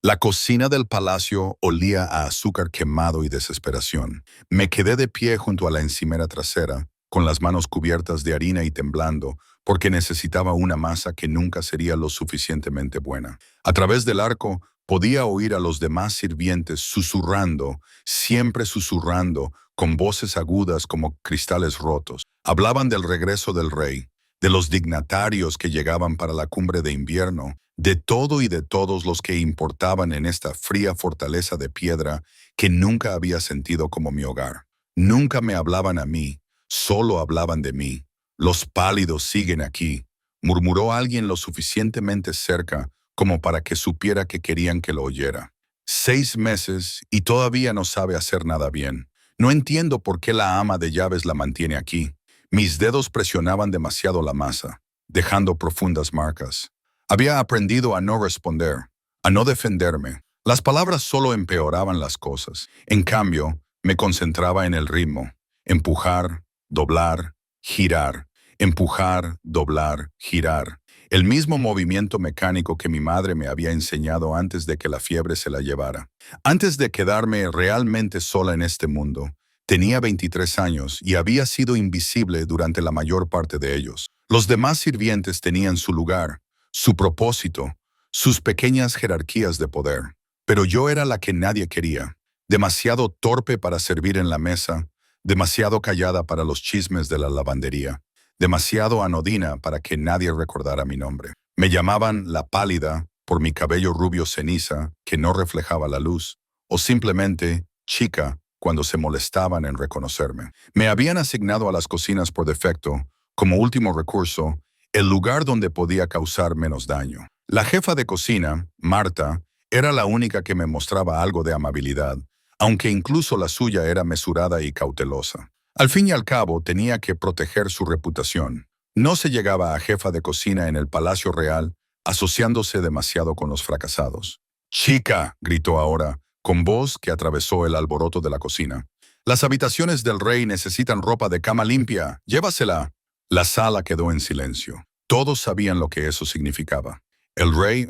La cocina del palacio olía a azúcar quemado y desesperación. Me quedé de pie junto a la encimera trasera, con las manos cubiertas de harina y temblando, porque necesitaba una masa que nunca sería lo suficientemente buena. A través del arco podía oír a los demás sirvientes susurrando, siempre susurrando, con voces agudas como cristales rotos. Hablaban del regreso del rey, de los dignatarios que llegaban para la cumbre de invierno, de todo y de todos los que importaban en esta fría fortaleza de piedra que nunca había sentido como mi hogar. Nunca me hablaban a mí, solo hablaban de mí. Los pálidos siguen aquí, murmuró alguien lo suficientemente cerca como para que supiera que querían que lo oyera. 6 meses y todavía no sabe hacer nada bien. No entiendo por qué la ama de llaves la mantiene aquí. Mis dedos presionaban demasiado la masa, dejando profundas marcas. Había aprendido a no responder, a no defenderme. Las palabras solo empeoraban las cosas. En cambio, me concentraba en el ritmo. Empujar, doblar, girar. Empujar, doblar, girar. El mismo movimiento mecánico que mi madre me había enseñado antes de que la fiebre se la llevara. Antes de quedarme realmente sola en este mundo, tenía 23 años y había sido invisible durante la mayor parte de ellos. Los demás sirvientes tenían su lugar, su propósito, sus pequeñas jerarquías de poder. Pero yo era la que nadie quería, demasiado torpe para servir en la mesa, demasiado callada para los chismes de la lavandería, demasiado anodina para que nadie recordara mi nombre. Me llamaban la pálida por mi cabello rubio ceniza que no reflejaba la luz, o simplemente chica cuando se molestaban en reconocerme. Me habían asignado a las cocinas por defecto, como último recurso, el lugar donde podía causar menos daño. La jefa de cocina, Marta, era la única que me mostraba algo de amabilidad, aunque incluso la suya era mesurada y cautelosa. Al fin y al cabo, tenía que proteger su reputación. No se llegaba a jefa de cocina en el Palacio Real, asociándose demasiado con los fracasados. «Chica», gritó ahora, con voz que atravesó el alboroto de la cocina. «Las habitaciones del rey necesitan ropa de cama limpia. Llévasela». La sala quedó en silencio. Todos sabían lo que eso significaba. El rey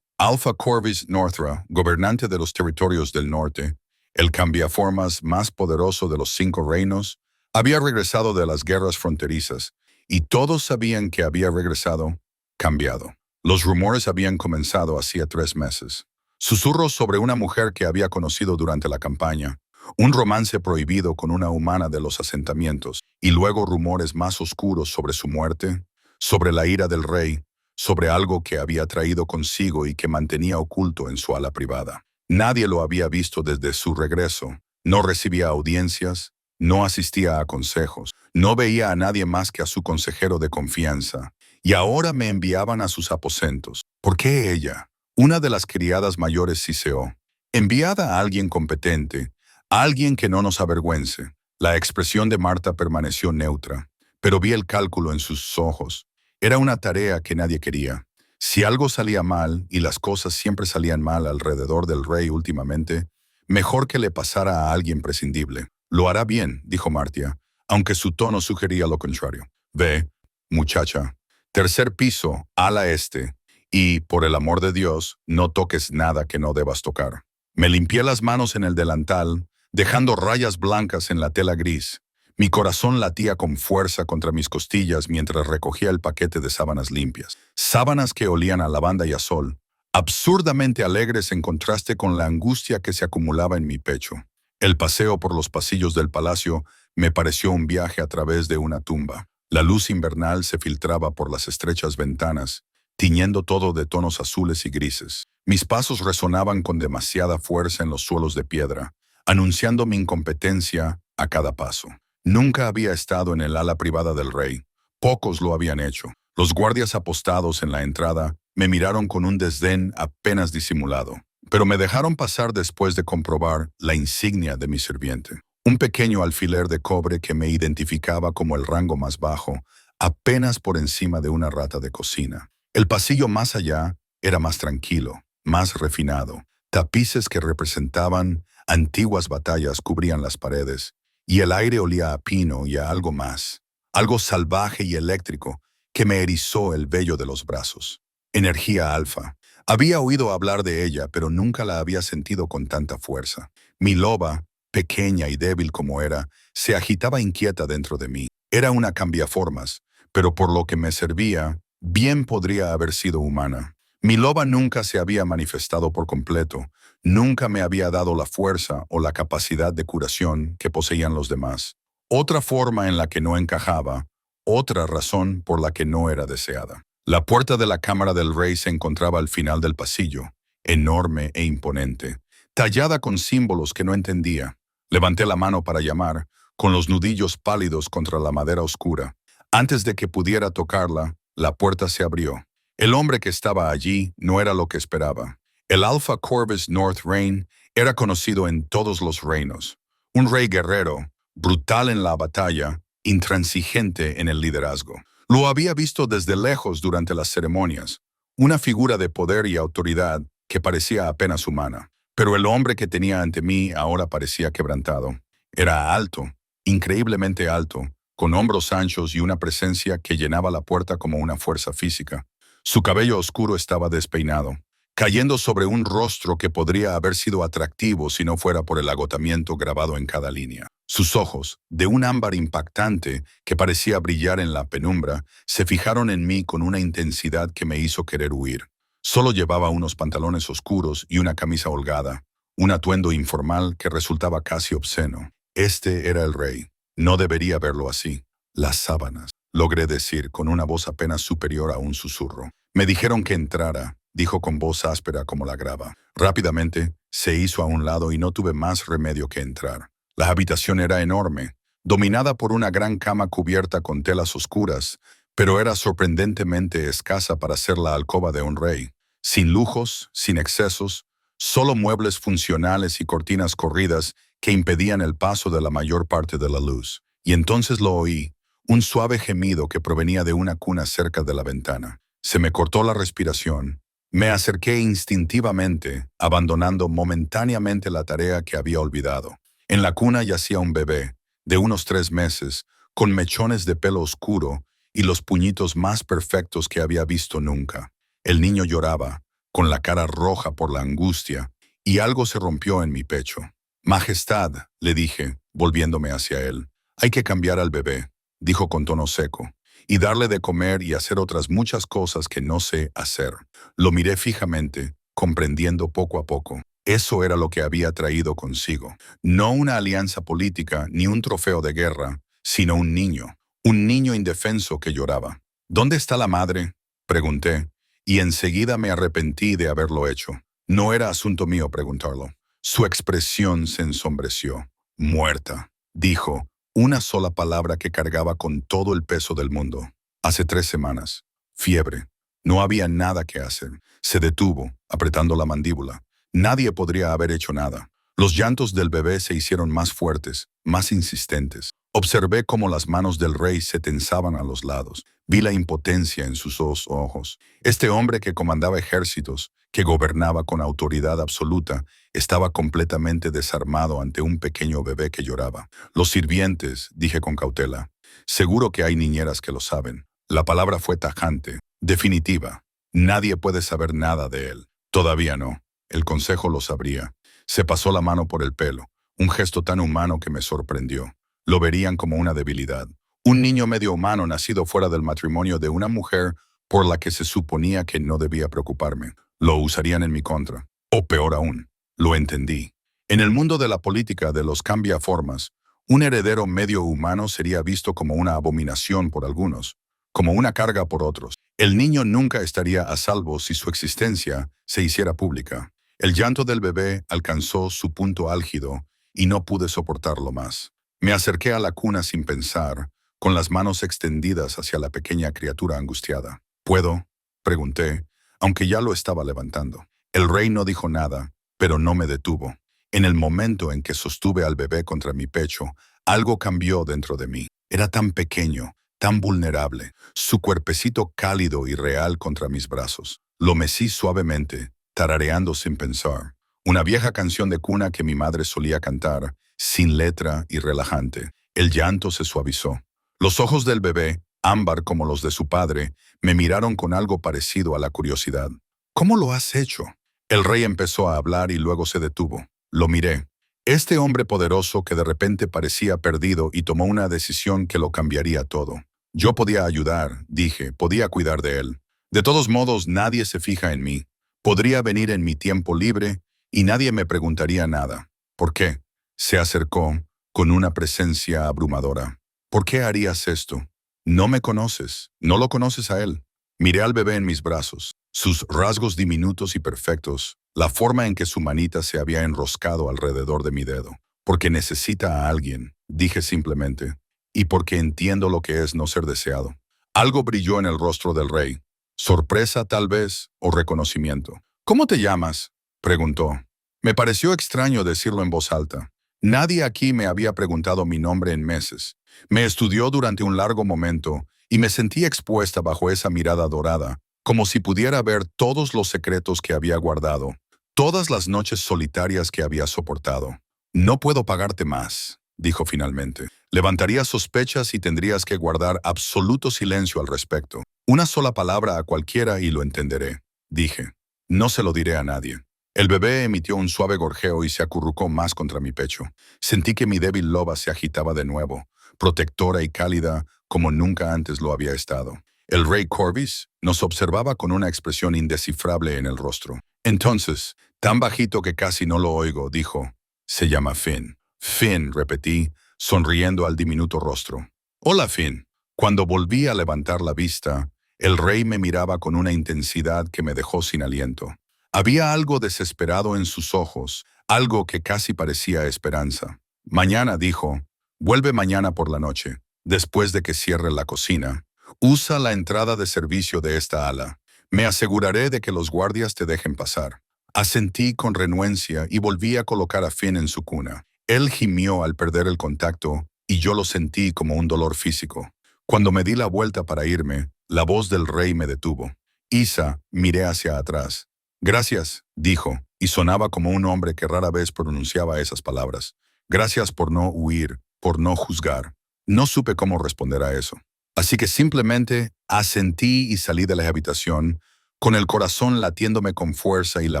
Alpha Corvis Northra, gobernante de los territorios del norte, el cambiaformas más poderoso de los 5 reinos, había regresado de las guerras fronterizas, y todos sabían que había regresado cambiado. Los rumores habían comenzado hacía 3 meses. Susurros sobre una mujer que había conocido durante la campaña, un romance prohibido con una humana de los asentamientos, y luego rumores más oscuros sobre su muerte, sobre la ira del rey, sobre algo que había traído consigo y que mantenía oculto en su ala privada. Nadie lo había visto desde su regreso, no recibía audiencias, no asistía a consejos, no veía a nadie más que a su consejero de confianza, y ahora me enviaban a sus aposentos. ¿Por qué ella? Una de las criadas mayores siseó. Enviada a alguien competente, a alguien que no nos avergüence. La expresión de Marta permaneció neutra, pero vi el cálculo en sus ojos. Era una tarea que nadie quería. Si algo salía mal, y las cosas siempre salían mal alrededor del rey últimamente, mejor que le pasara a alguien prescindible. «Lo hará bien», dijo Martia, aunque su tono sugería lo contrario. «Ve, muchacha, tercer piso, ala este, y, por el amor de Dios, no toques nada que no debas tocar». Me limpié las manos en el delantal, dejando rayas blancas en la tela gris. Mi corazón latía con fuerza contra mis costillas mientras recogía el paquete de sábanas limpias. Sábanas que olían a lavanda y a sol, absurdamente alegres en contraste con la angustia que se acumulaba en mi pecho. El paseo por los pasillos del palacio me pareció un viaje a través de una tumba. La luz invernal se filtraba por las estrechas ventanas, tiñendo todo de tonos azules y grises. Mis pasos resonaban con demasiada fuerza en los suelos de piedra, anunciando mi incompetencia a cada paso. Nunca había estado en el ala privada del rey. Pocos lo habían hecho. Los guardias apostados en la entrada me miraron con un desdén apenas disimulado, pero me dejaron pasar después de comprobar la insignia de mi sirviente. Un pequeño alfiler de cobre que me identificaba como el rango más bajo, apenas por encima de una rata de cocina. El pasillo más allá era más tranquilo, más refinado. Tapices que representaban antiguas batallas cubrían las paredes, y el aire olía a pino y a algo más, algo salvaje y eléctrico que me erizó el vello de los brazos. Energía alfa. Había oído hablar de ella, pero nunca la había sentido con tanta fuerza. Mi loba, pequeña y débil como era, se agitaba inquieta dentro de mí. Era una cambiaformas, pero por lo que me servía, bien podría haber sido humana. Mi loba nunca se había manifestado por completo, nunca me había dado la fuerza o la capacidad de curación que poseían los demás. Otra forma en la que no encajaba, otra razón por la que no era deseada. La puerta de la cámara del rey se encontraba al final del pasillo, enorme e imponente, tallada con símbolos que no entendía. Levanté la mano para llamar, con los nudillos pálidos contra la madera oscura. Antes de que pudiera tocarla, la puerta se abrió. El hombre que estaba allí no era lo que esperaba. El Alpha Corvus North Reign era conocido en todos los reinos. Un rey guerrero, brutal en la batalla, intransigente en el liderazgo. Lo había visto desde lejos durante las ceremonias, una figura de poder y autoridad que parecía apenas humana. Pero el hombre que tenía ante mí ahora parecía quebrantado. Era alto, increíblemente alto, con hombros anchos y una presencia que llenaba la puerta como una fuerza física. Su cabello oscuro estaba despeinado, cayendo sobre un rostro que podría haber sido atractivo si no fuera por el agotamiento grabado en cada línea. Sus ojos, de un ámbar impactante que parecía brillar en la penumbra, se fijaron en mí con una intensidad que me hizo querer huir. Solo llevaba unos pantalones oscuros y una camisa holgada, un atuendo informal que resultaba casi obsceno. Este era el rey. No debería verlo así. Las sábanas, logré decir con una voz apenas superior a un susurro. Me dijeron que entrara, dijo con voz áspera como la grava. Rápidamente, se hizo a un lado y no tuve más remedio que entrar. La habitación era enorme, dominada por una gran cama cubierta con telas oscuras, pero era sorprendentemente escasa para ser la alcoba de un rey. Sin lujos, sin excesos, solo muebles funcionales y cortinas corridas que impedían el paso de la mayor parte de la luz. Y entonces lo oí, un suave gemido que provenía de una cuna cerca de la ventana. Se me cortó la respiración. Me acerqué instintivamente, abandonando momentáneamente la tarea que había olvidado. En la cuna yacía un bebé, de unos 3 meses, con mechones de pelo oscuro y los puñitos más perfectos que había visto nunca. El niño lloraba, con la cara roja por la angustia, y algo se rompió en mi pecho. Majestad, le dije, volviéndome hacia él. Hay que cambiar al bebé, dijo con tono seco, y darle de comer y hacer otras muchas cosas que no sé hacer. Lo miré fijamente, comprendiendo poco a poco. Eso era lo que había traído consigo. No una alianza política ni un trofeo de guerra, sino un niño indefenso que lloraba. ¿Dónde está la madre?, pregunté, y enseguida me arrepentí de haberlo hecho. No era asunto mío preguntarlo. Su expresión se ensombreció. Muerta, dijo, una sola palabra que cargaba con todo el peso del mundo. Hace 3 semanas. Fiebre. No había nada que hacer. Se detuvo, apretando la mandíbula. Nadie podría haber hecho nada. Los llantos del bebé se hicieron más fuertes, más insistentes. Observé cómo las manos del rey se tensaban a los lados. Vi la impotencia en sus 2 ojos. Este hombre que comandaba ejércitos, que gobernaba con autoridad absoluta, estaba completamente desarmado ante un pequeño bebé que lloraba. Los sirvientes, dije con cautela. Seguro que hay niñeras que lo saben. La palabra fue tajante, definitiva. Nadie puede saber nada de él. Todavía no. El consejo lo sabría. Se pasó la mano por el pelo, un gesto tan humano que me sorprendió. Lo verían como una debilidad. Un niño medio humano nacido fuera del matrimonio de una mujer por la que se suponía que no debía preocuparme. Lo usarían en mi contra. O peor aún, lo entendí. En el mundo de la política de los cambiaformas, un heredero medio humano sería visto como una abominación por algunos, como una carga por otros. El niño nunca estaría a salvo si su existencia se hiciera pública. El llanto del bebé alcanzó su punto álgido y no pude soportarlo más. Me acerqué a la cuna sin pensar, con las manos extendidas hacia la pequeña criatura angustiada. ¿Puedo?, pregunté, aunque ya lo estaba levantando. El rey no dijo nada, pero no me detuvo. En el momento en que sostuve al bebé contra mi pecho, algo cambió dentro de mí. Era tan pequeño, tan vulnerable, su cuerpecito cálido y real contra mis brazos. Lo mecí suavemente, tarareando sin pensar. Una vieja canción de cuna que mi madre solía cantar, sin letra y relajante. El llanto se suavizó. Los ojos del bebé, ámbar como los de su padre, me miraron con algo parecido a la curiosidad. ¿Cómo lo has hecho? El rey empezó a hablar y luego se detuvo. Lo miré. Este hombre poderoso que de repente parecía perdido y tomó una decisión que lo cambiaría todo. Yo podía ayudar, dije, podía cuidar de él. De todos modos, nadie se fija en mí. Podría venir en mi tiempo libre y nadie me preguntaría nada. ¿Por qué? Se acercó con una presencia abrumadora. ¿Por qué harías esto? No me conoces, no lo conoces a él. Miré al bebé en mis brazos, sus rasgos diminutos y perfectos, la forma en que su manita se había enroscado alrededor de mi dedo. Porque necesita a alguien, dije simplemente, y porque entiendo lo que es no ser deseado. Algo brilló en el rostro del rey. Sorpresa tal vez, o reconocimiento. ¿Cómo te llamas? Preguntó. Me pareció extraño decirlo en voz alta. Nadie aquí me había preguntado mi nombre en meses. Me estudió durante un largo momento y me sentí expuesta bajo esa mirada dorada, como si pudiera ver todos los secretos que había guardado, todas las noches solitarias que había soportado. No puedo pagarte más, dijo finalmente. Levantaría sospechas y tendrías que guardar absoluto silencio al respecto. Una sola palabra a cualquiera y lo entenderé, dije. No se lo diré a nadie. El bebé emitió un suave gorjeo y se acurrucó más contra mi pecho. Sentí que mi débil loba se agitaba de nuevo, protectora y cálida como nunca antes lo había estado. El rey Corvus nos observaba con una expresión indescifrable en el rostro. Entonces, tan bajito que casi no lo oigo, dijo, se llama Finn. Finn, repetí, sonriendo al diminuto rostro. Hola, Finn. Cuando volví a levantar la vista, el rey me miraba con una intensidad que me dejó sin aliento. Había algo desesperado en sus ojos, algo que casi parecía esperanza. Mañana, dijo, vuelve mañana por la noche, después de que cierre la cocina. Usa la entrada de servicio de esta ala. Me aseguraré de que los guardias te dejen pasar. Asentí con renuencia y volví a colocar a Finn en su cuna. Él gimió al perder el contacto y yo lo sentí como un dolor físico. Cuando me di la vuelta para irme, la voz del rey me detuvo. Isa, miré hacia atrás. Gracias, dijo, y sonaba como un hombre que rara vez pronunciaba esas palabras. Gracias por no huir, por no juzgar. No supe cómo responder a eso. Así que simplemente asentí y salí de la habitación, con el corazón latiéndome con fuerza y la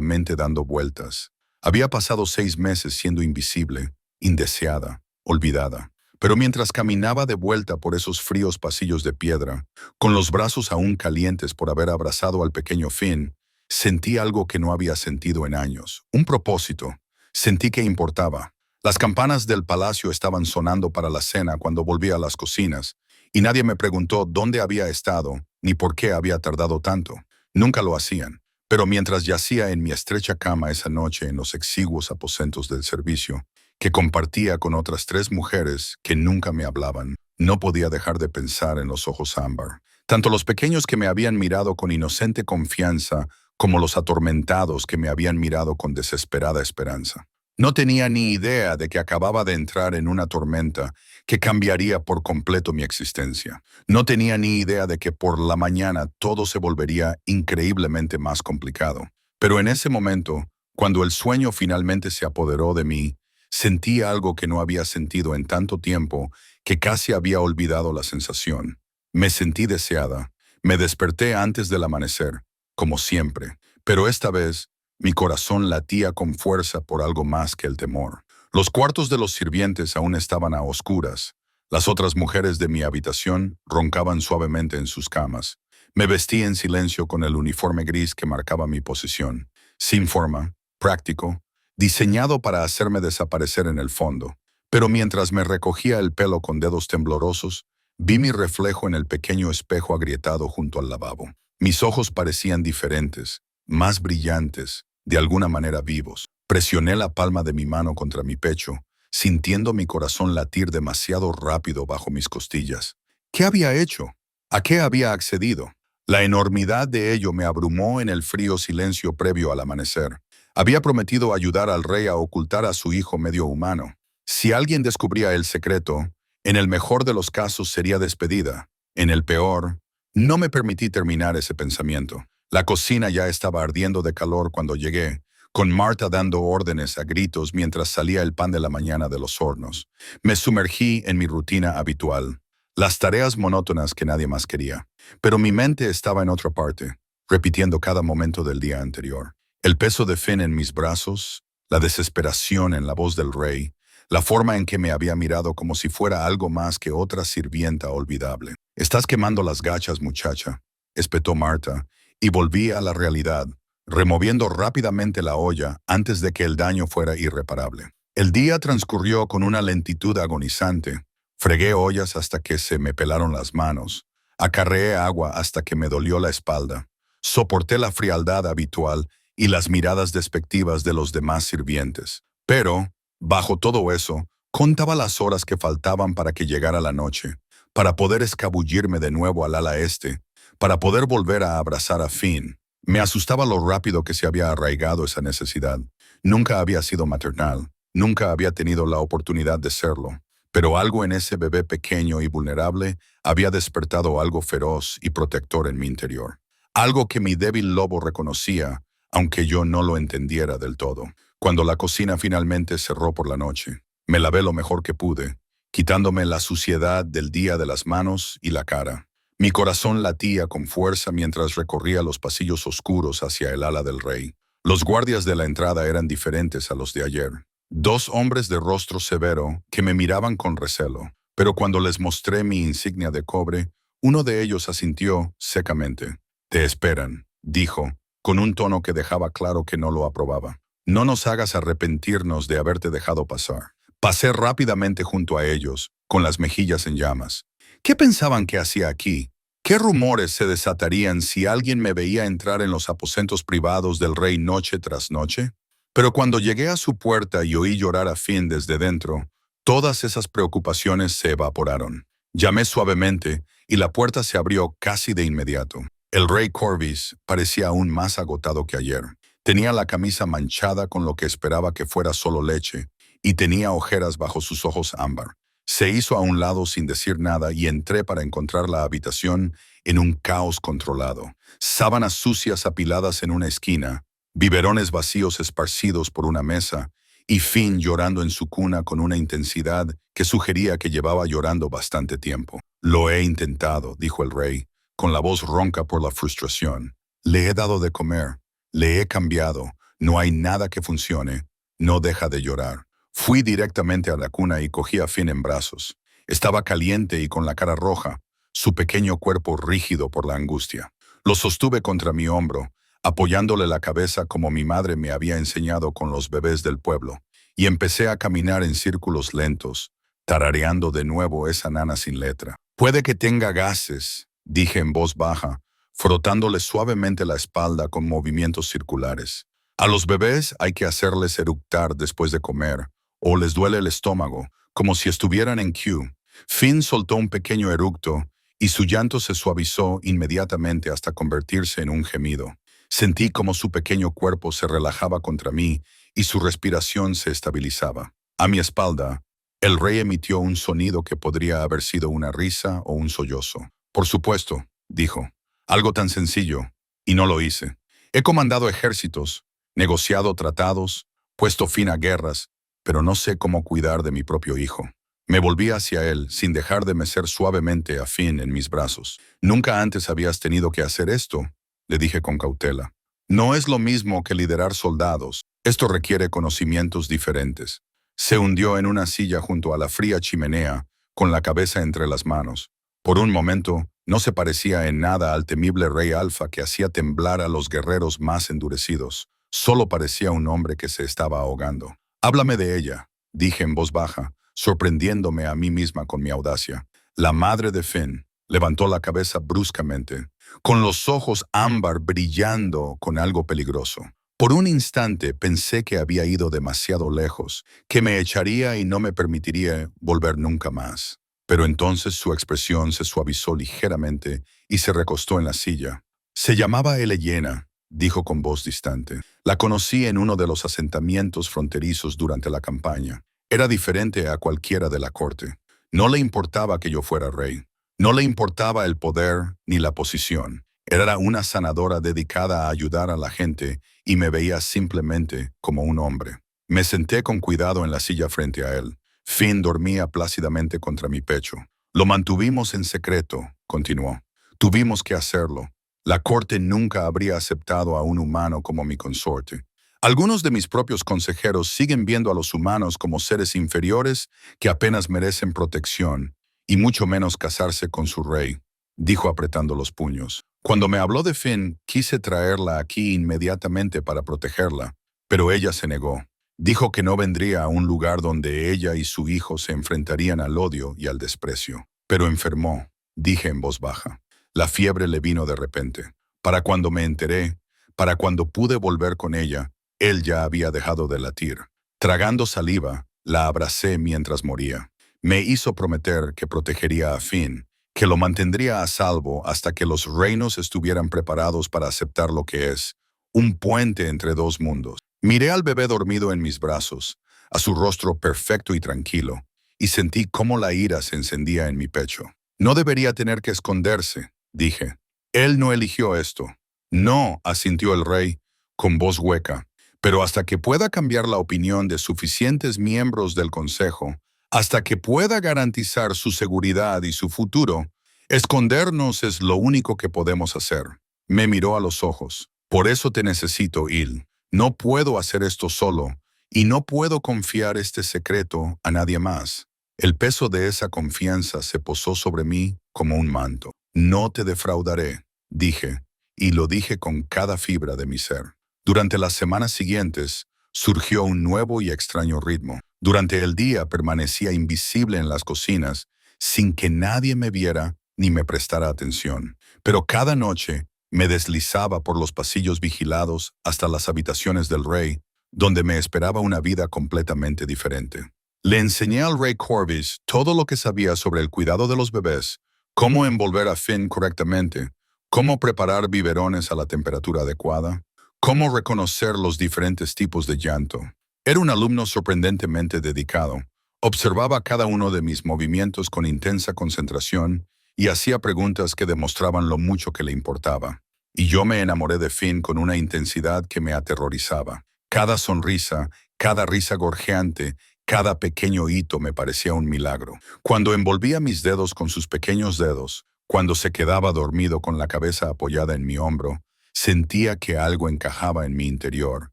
mente dando vueltas. Había pasado 6 meses siendo invisible, indeseada, olvidada. Pero mientras caminaba de vuelta por esos fríos pasillos de piedra, con los brazos aún calientes por haber abrazado al pequeño Finn, sentí algo que no había sentido en años, un propósito. Sentí que importaba. Las campanas del palacio estaban sonando para la cena cuando volví a las cocinas, y nadie me preguntó dónde había estado ni por qué había tardado tanto. Nunca lo hacían. Pero mientras yacía en mi estrecha cama esa noche en los exiguos aposentos del servicio, que compartía con otras 3 mujeres que nunca me hablaban, no podía dejar de pensar en los ojos ámbar. Tanto los pequeños que me habían mirado con inocente confianza como los atormentados que me habían mirado con desesperada esperanza. No tenía ni idea de que acababa de entrar en una tormenta que cambiaría por completo mi existencia. No tenía ni idea de que por la mañana todo se volvería increíblemente más complicado. Pero en ese momento, cuando el sueño finalmente se apoderó de mí, sentí algo que no había sentido en tanto tiempo que casi había olvidado la sensación. Me sentí deseada. Me desperté antes del amanecer, como siempre, pero esta vez mi corazón latía con fuerza por algo más que el temor. Los cuartos de los sirvientes aún estaban a oscuras. Las otras mujeres de mi habitación roncaban suavemente en sus camas. Me vestí en silencio con el uniforme gris que marcaba mi posición, sin forma, práctico, diseñado para hacerme desaparecer en el fondo. Pero mientras me recogía el pelo con dedos temblorosos, vi mi reflejo en el pequeño espejo agrietado junto al lavabo. Mis ojos parecían diferentes, más brillantes, de alguna manera vivos. Presioné la palma de mi mano contra mi pecho, sintiendo mi corazón latir demasiado rápido bajo mis costillas. ¿Qué había hecho? ¿A qué había accedido? La enormidad de ello me abrumó en el frío silencio previo al amanecer. Había prometido ayudar al rey a ocultar a su hijo medio humano. Si alguien descubría el secreto, en el mejor de los casos sería despedida. En el peor, no me permití terminar ese pensamiento. La cocina ya estaba ardiendo de calor cuando llegué, con Marta dando órdenes a gritos mientras salía el pan de la mañana de los hornos. Me sumergí en mi rutina habitual, las tareas monótonas que nadie más quería. Pero mi mente estaba en otra parte. repitiendo cada momento del día anterior. El peso de Finn en mis brazos, la desesperación en la voz del rey, la forma en que me había mirado como si fuera algo más que otra sirvienta olvidable. «Estás quemando las gachas, muchacha», espetó Marta, y volví a la realidad, removiendo rápidamente la olla antes de que el daño fuera irreparable. El día transcurrió con una lentitud agonizante. Fregué ollas hasta que se me pelaron las manos. Acarreé agua hasta que me dolió la espalda. Soporté la frialdad habitual y las miradas despectivas de los demás sirvientes. Pero, bajo todo eso, contaba las horas que faltaban para que llegara la noche, para poder escabullirme de nuevo al ala este, para poder volver a abrazar a Finn. Me asustaba lo rápido que se había arraigado esa necesidad. Nunca había sido maternal, nunca había tenido la oportunidad de serlo, pero algo en ese bebé pequeño y vulnerable había despertado algo feroz y protector en mi interior. Algo que mi débil lobo reconocía, aunque yo no lo entendiera del todo. Cuando la cocina finalmente cerró por la noche, me lavé lo mejor que pude, quitándome la suciedad del día de las manos y la cara. Mi corazón latía con fuerza mientras recorría los pasillos oscuros hacia el ala del rey. Los guardias de la entrada eran diferentes a los de ayer. Dos hombres de rostro severo que me miraban con recelo, pero cuando les mostré mi insignia de cobre, uno de ellos asintió secamente. «Te esperan», dijo, con un tono que dejaba claro que no lo aprobaba. «No nos hagas arrepentirnos de haberte dejado pasar». Pasé rápidamente junto a ellos, con las mejillas en llamas. ¿Qué pensaban que hacía aquí? ¿Qué rumores se desatarían si alguien me veía entrar en los aposentos privados del rey noche tras noche? Pero cuando llegué a su puerta y oí llorar a Finn desde dentro, todas esas preocupaciones se evaporaron. Llamé suavemente y la puerta se abrió casi de inmediato. El rey Corvus parecía aún más agotado que ayer. Tenía la camisa manchada con lo que esperaba que fuera solo leche y tenía ojeras bajo sus ojos ámbar. Se hizo a un lado sin decir nada y entré para encontrar la habitación en un caos controlado. Sábanas sucias apiladas en una esquina, biberones vacíos esparcidos por una mesa y Finn llorando en su cuna con una intensidad que sugería que llevaba llorando bastante tiempo. «Lo he intentado», dijo el rey, con la voz ronca por la frustración. «Le he dado de comer, le he cambiado, no hay nada que funcione, no deja de llorar». Fui directamente a la cuna y cogí a Finn en brazos. Estaba caliente y con la cara roja, su pequeño cuerpo rígido por la angustia. Lo sostuve contra mi hombro, apoyándole la cabeza como mi madre me había enseñado con los bebés del pueblo, y empecé a caminar en círculos lentos, tarareando de nuevo esa nana sin letra. «Puede que tenga gases», dije en voz baja, frotándole suavemente la espalda con movimientos circulares. «A los bebés hay que hacerles eructar después de comer, o les duele el estómago, como si estuvieran en Q». Finn soltó un pequeño eructo y su llanto se suavizó inmediatamente hasta convertirse en un gemido. Sentí como su pequeño cuerpo se relajaba contra mí y su respiración se estabilizaba. A mi espalda, el rey emitió un sonido que podría haber sido una risa o un sollozo. «Por supuesto», dijo, «algo tan sencillo, y no lo hice. He comandado ejércitos, negociado tratados, puesto fin a guerras, pero no sé cómo cuidar de mi propio hijo». Me volví hacia él, sin dejar de mecer suavemente a Finn en mis brazos. «Nunca antes habías tenido que hacer esto», le dije con cautela. «No es lo mismo que liderar soldados. Esto requiere conocimientos diferentes». Se hundió en una silla junto a la fría chimenea, con la cabeza entre las manos. Por un momento, no se parecía en nada al temible rey Alfa que hacía temblar a los guerreros más endurecidos. Solo parecía un hombre que se estaba ahogando. «Háblame de ella», dije en voz baja, sorprendiéndome a mí misma con mi audacia. La madre de Finn levantó la cabeza bruscamente, con los ojos ámbar brillando con algo peligroso. Por un instante pensé que había ido demasiado lejos, que me echaría y no me permitiría volver nunca más. Pero entonces su expresión se suavizó ligeramente y se recostó en la silla. «Se llamaba Elena», dijo con voz distante. «La conocí en uno de los asentamientos fronterizos durante la campaña. Era diferente a cualquiera de la corte. No le importaba que yo fuera rey. No le importaba el poder ni la posición. Era una sanadora dedicada a ayudar a la gente y me veía simplemente como un hombre». Me senté con cuidado en la silla frente a él. Finn dormía plácidamente contra mi pecho. «Lo mantuvimos en secreto», continuó. «Tuvimos que hacerlo. La corte nunca habría aceptado a un humano como mi consorte. Algunos de mis propios consejeros siguen viendo a los humanos como seres inferiores que apenas merecen protección, y mucho menos casarse con su rey, dijo apretando los puños. Cuando me habló de Finn, quise traerla aquí inmediatamente para protegerla, pero ella se negó. Dijo que no vendría a un lugar donde ella y su hijo se enfrentarían al odio y al desprecio. Pero enfermó, dije en voz baja. La fiebre le vino de repente. Para cuando me enteré, para cuando pude volver con ella, él ya había dejado de latir. Tragando saliva, la abracé mientras moría. Me hizo prometer que protegería a Finn, que lo mantendría a salvo hasta que los reinos estuvieran preparados para aceptar lo que es, un puente entre dos mundos. Miré al bebé dormido en mis brazos, a su rostro perfecto y tranquilo, y sentí cómo la ira se encendía en mi pecho. No debería tener que esconderse, dije. Él no eligió esto. No, asintió el rey, con voz hueca. Pero hasta que pueda cambiar la opinión de suficientes miembros del Consejo, hasta que pueda garantizar su seguridad y su futuro, escondernos es lo único que podemos hacer. Me miró a los ojos. Por eso te necesito, Il. No puedo hacer esto solo, y no puedo confiar este secreto a nadie más. El peso de esa confianza se posó sobre mí como un manto. No te defraudaré, dije, y lo dije con cada fibra de mi ser. Durante las semanas siguientes, surgió un nuevo y extraño ritmo. Durante el día permanecía invisible en las cocinas, sin que nadie me viera ni me prestara atención. Pero cada noche me deslizaba por los pasillos vigilados hasta las habitaciones del rey, donde me esperaba una vida completamente diferente. Le enseñé al rey Corvus todo lo que sabía sobre el cuidado de los bebés, cómo envolver a Finn correctamente, cómo preparar biberones a la temperatura adecuada, cómo reconocer los diferentes tipos de llanto. Era un alumno sorprendentemente dedicado. Observaba cada uno de mis movimientos con intensa concentración y hacía preguntas que demostraban lo mucho que le importaba. Y yo me enamoré de Finn con una intensidad que me aterrorizaba. Cada sonrisa, cada risa gorjeante, cada pequeño hito me parecía un milagro. Cuando envolvía mis dedos con sus pequeños dedos, cuando se quedaba dormido con la cabeza apoyada en mi hombro, sentía que algo encajaba en mi interior,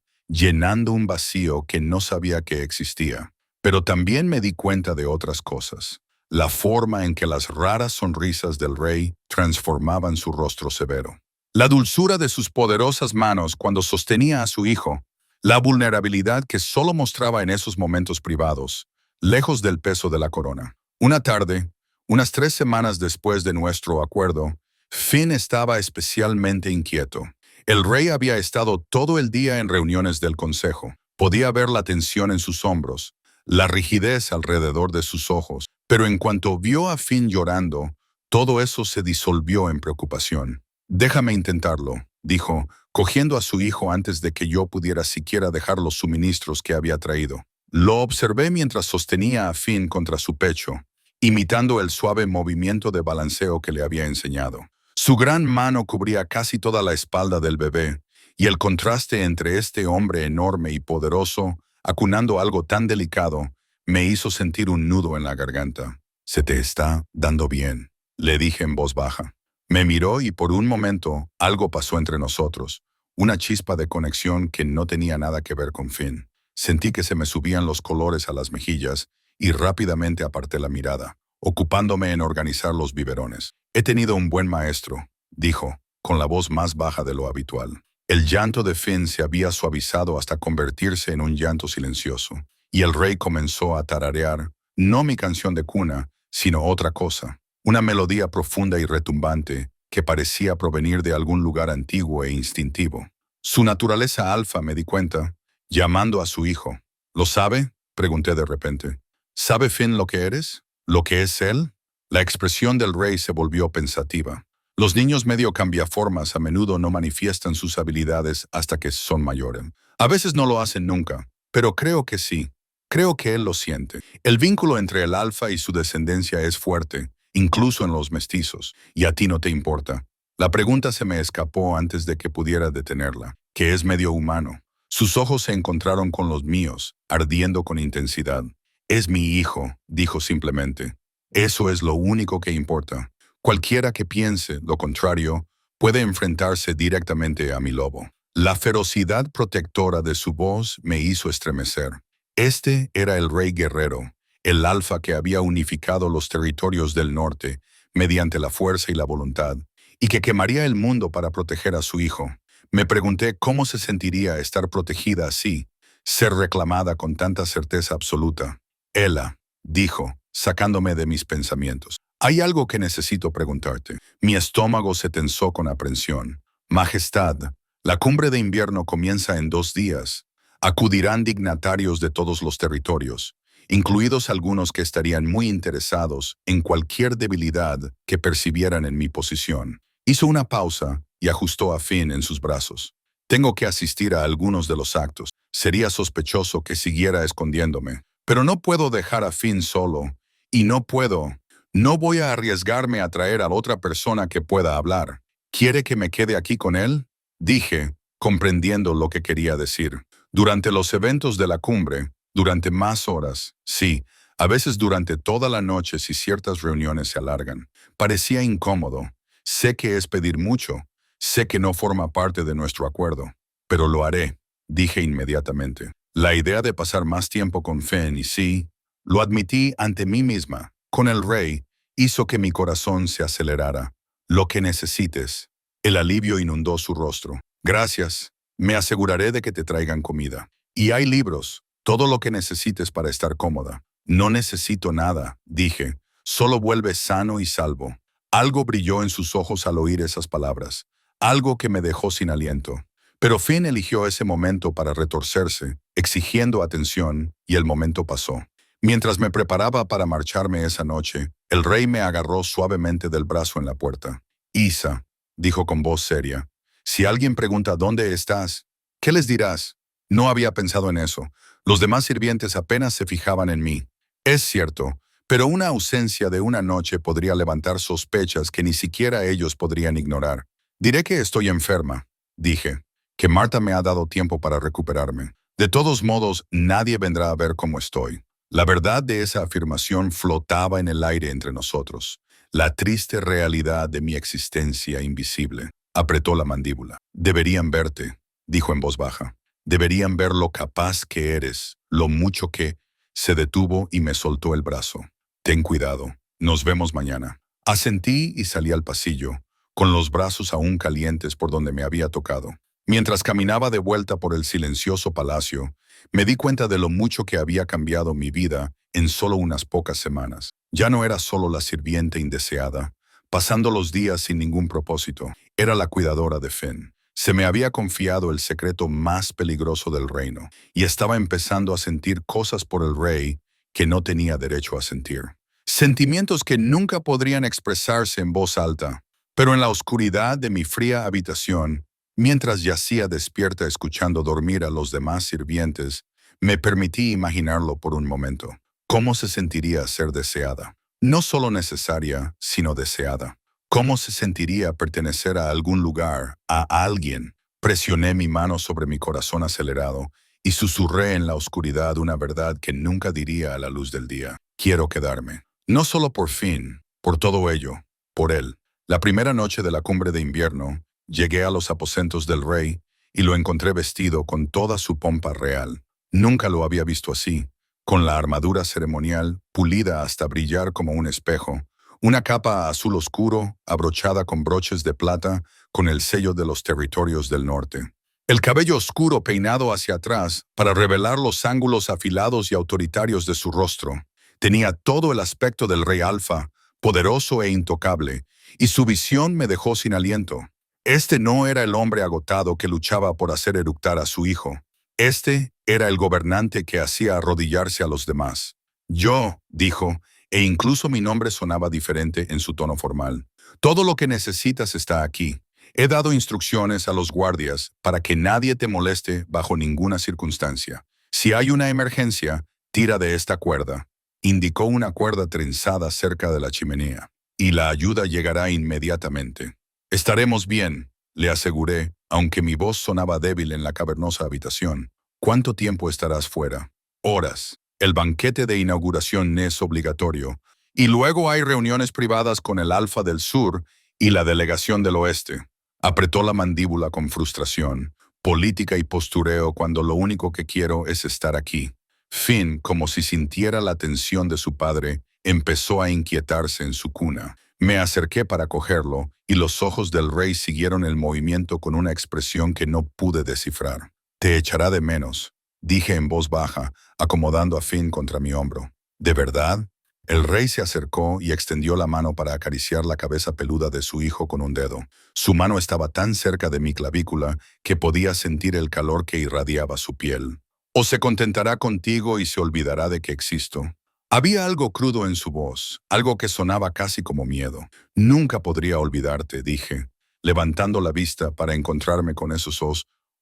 llenando un vacío que no sabía que existía. Pero también me di cuenta de otras cosas. La forma en que las raras sonrisas del rey transformaban su rostro severo. La dulzura de sus poderosas manos cuando sostenía a su hijo. La vulnerabilidad que solo mostraba en esos momentos privados, lejos del peso de la corona. Una tarde, unas 3 semanas después de nuestro acuerdo, Finn estaba especialmente inquieto. El rey había estado todo el día en reuniones del consejo. Podía ver la tensión en sus hombros, la rigidez alrededor de sus ojos, pero en cuanto vio a Finn llorando, todo eso se disolvió en preocupación. «Déjame intentarlo», dijo, cogiendo a su hijo antes de que yo pudiera siquiera dejar los suministros que había traído. Lo observé mientras sostenía a Finn contra su pecho, imitando el suave movimiento de balanceo que le había enseñado. Su gran mano cubría casi toda la espalda del bebé, y el contraste entre este hombre enorme y poderoso, acunando algo tan delicado, me hizo sentir un nudo en la garganta. «Se te está dando bien», le dije en voz baja. Me miró y por un momento algo pasó entre nosotros, una chispa de conexión que no tenía nada que ver con Finn. Sentí que se me subían los colores a las mejillas y rápidamente aparté la mirada, ocupándome en organizar los biberones. «He tenido un buen maestro», dijo, con la voz más baja de lo habitual. El llanto de Finn se había suavizado hasta convertirse en un llanto silencioso, y el rey comenzó a tararear, no mi canción de cuna, sino otra cosa, una melodía profunda y retumbante que parecía provenir de algún lugar antiguo e instintivo. Su naturaleza alfa, me di cuenta, llamando a su hijo. «¿Lo sabe?», pregunté de repente. «¿Sabe Finn lo que eres? ¿Lo que es él?». La expresión del rey se volvió pensativa. Los niños medio cambiaformas a menudo no manifiestan sus habilidades hasta que son mayores. A veces no lo hacen nunca, pero creo que sí. Creo que él lo siente. El vínculo entre el alfa y su descendencia es fuerte, incluso en los mestizos, y a ti no te importa. La pregunta se me escapó antes de que pudiera detenerla, que es medio humano. Sus ojos se encontraron con los míos, ardiendo con intensidad. «Es mi hijo», dijo simplemente. «Eso es lo único que importa. Cualquiera que piense lo contrario puede enfrentarse directamente a mi lobo. La ferocidad protectora de su voz me hizo estremecer. Este era el rey guerrero, el alfa que había unificado los territorios del norte mediante la fuerza y la voluntad, y que quemaría el mundo para proteger a su hijo. Me pregunté cómo se sentiría estar protegida así, ser reclamada con tanta certeza absoluta. Ela, dijo, sacándome de mis pensamientos. Hay algo que necesito preguntarte. Mi estómago se tensó con aprensión. Majestad, la cumbre de invierno comienza en 2 días. Acudirán dignatarios de todos los territorios, incluidos algunos que estarían muy interesados en cualquier debilidad que percibieran en mi posición. Hizo una pausa y ajustó a Finn en sus brazos. Tengo que asistir a algunos de los actos. Sería sospechoso que siguiera escondiéndome. Pero no puedo dejar a Finn solo. Y no voy a arriesgarme a traer a otra persona que pueda hablar. ¿Quiere que me quede aquí con él? Dije, comprendiendo lo que quería decir. Durante los eventos de la cumbre, durante más horas, sí, a veces durante toda la noche si ciertas reuniones se alargan. Parecía incómodo. Sé que es pedir mucho. Sé que no forma parte de nuestro acuerdo. Pero lo haré, dije inmediatamente. La idea de pasar más tiempo con Finn y sí, lo admití ante mí misma, con el rey, hizo que mi corazón se acelerara. Lo que necesites. El alivio inundó su rostro. Gracias. Me aseguraré de que te traigan comida. Y hay libros, todo lo que necesites para estar cómoda. No necesito nada, dije. Solo vuelve sano y salvo. Algo brilló en sus ojos al oír esas palabras. Algo que me dejó sin aliento. Pero Finn eligió ese momento para retorcerse, exigiendo atención, y el momento pasó. Mientras me preparaba para marcharme esa noche, el rey me agarró suavemente del brazo en la puerta. Isa, dijo con voz seria, si alguien pregunta dónde estás, ¿qué les dirás? No había pensado en eso. Los demás sirvientes apenas se fijaban en mí. Es cierto, pero una ausencia de una noche podría levantar sospechas que ni siquiera ellos podrían ignorar. Diré que estoy enferma, dije, que Marta me ha dado tiempo para recuperarme. De todos modos, nadie vendrá a ver cómo estoy. La verdad de esa afirmación flotaba en el aire entre nosotros. La triste realidad de mi existencia invisible. Apretó la mandíbula. Deberían verte, dijo en voz baja. Deberían ver lo capaz que eres, lo mucho que... Se detuvo y me soltó el brazo. Ten cuidado. Nos vemos mañana. Asentí y salí al pasillo, con los brazos aún calientes por donde me había tocado. Mientras caminaba de vuelta por el silencioso palacio, me di cuenta de lo mucho que había cambiado mi vida en solo unas pocas semanas. Ya no era solo la sirvienta indeseada, pasando los días sin ningún propósito. Era la cuidadora de Finn. Se me había confiado el secreto más peligroso del reino, y estaba empezando a sentir cosas por el rey que no tenía derecho a sentir. Sentimientos que nunca podrían expresarse en voz alta, pero en la oscuridad de mi fría habitación, mientras yacía despierta escuchando dormir a los demás sirvientes, me permití imaginarlo por un momento. ¿Cómo se sentiría ser deseada? No solo necesaria, sino deseada. ¿Cómo se sentiría pertenecer a algún lugar, a alguien? Presioné mi mano sobre mi corazón acelerado y susurré en la oscuridad una verdad que nunca diría a la luz del día. Quiero quedarme. No solo por Finn, por todo ello, por él. La primera noche de la cumbre de invierno, llegué a los aposentos del rey y lo encontré vestido con toda su pompa real. Nunca lo había visto así, con la armadura ceremonial pulida hasta brillar como un espejo, una capa azul oscuro abrochada con broches de plata con el sello de los territorios del norte. El cabello oscuro peinado hacia atrás para revelar los ángulos afilados y autoritarios de su rostro. Tenía todo el aspecto del rey alfa, poderoso e intocable, y su visión me dejó sin aliento. Este no era el hombre agotado que luchaba por hacer eructar a su hijo. Este era el gobernante que hacía arrodillarse a los demás. Yo, dijo, e incluso mi nombre sonaba diferente en su tono formal. Todo lo que necesitas está aquí. He dado instrucciones a los guardias para que nadie te moleste bajo ninguna circunstancia. Si hay una emergencia, tira de esta cuerda. Indicó una cuerda trenzada cerca de la chimenea. Y la ayuda llegará inmediatamente. Estaremos bien, le aseguré, aunque mi voz sonaba débil en la cavernosa habitación. ¿Cuánto tiempo estarás fuera? Horas. El banquete de inauguración es obligatorio, y luego hay reuniones privadas con el Alfa del Sur y la delegación del Oeste. Apretó la mandíbula con frustración. Política y postureo cuando lo único que quiero es estar aquí. Finn, como si sintiera la tensión de su padre, empezó a inquietarse en su cuna. Me acerqué para cogerlo, y los ojos del rey siguieron el movimiento con una expresión que no pude descifrar. Te echará de menos, dije en voz baja, acomodando a Finn contra mi hombro. ¿De verdad? El rey se acercó y extendió la mano para acariciar la cabeza peluda de su hijo con un dedo. Su mano estaba tan cerca de mi clavícula que podía sentir el calor que irradiaba su piel. O se contentará contigo y se olvidará de que existo. Había algo crudo en su voz, algo que sonaba casi como miedo. Nunca podría olvidarte, dije, levantando la vista para encontrarme con esos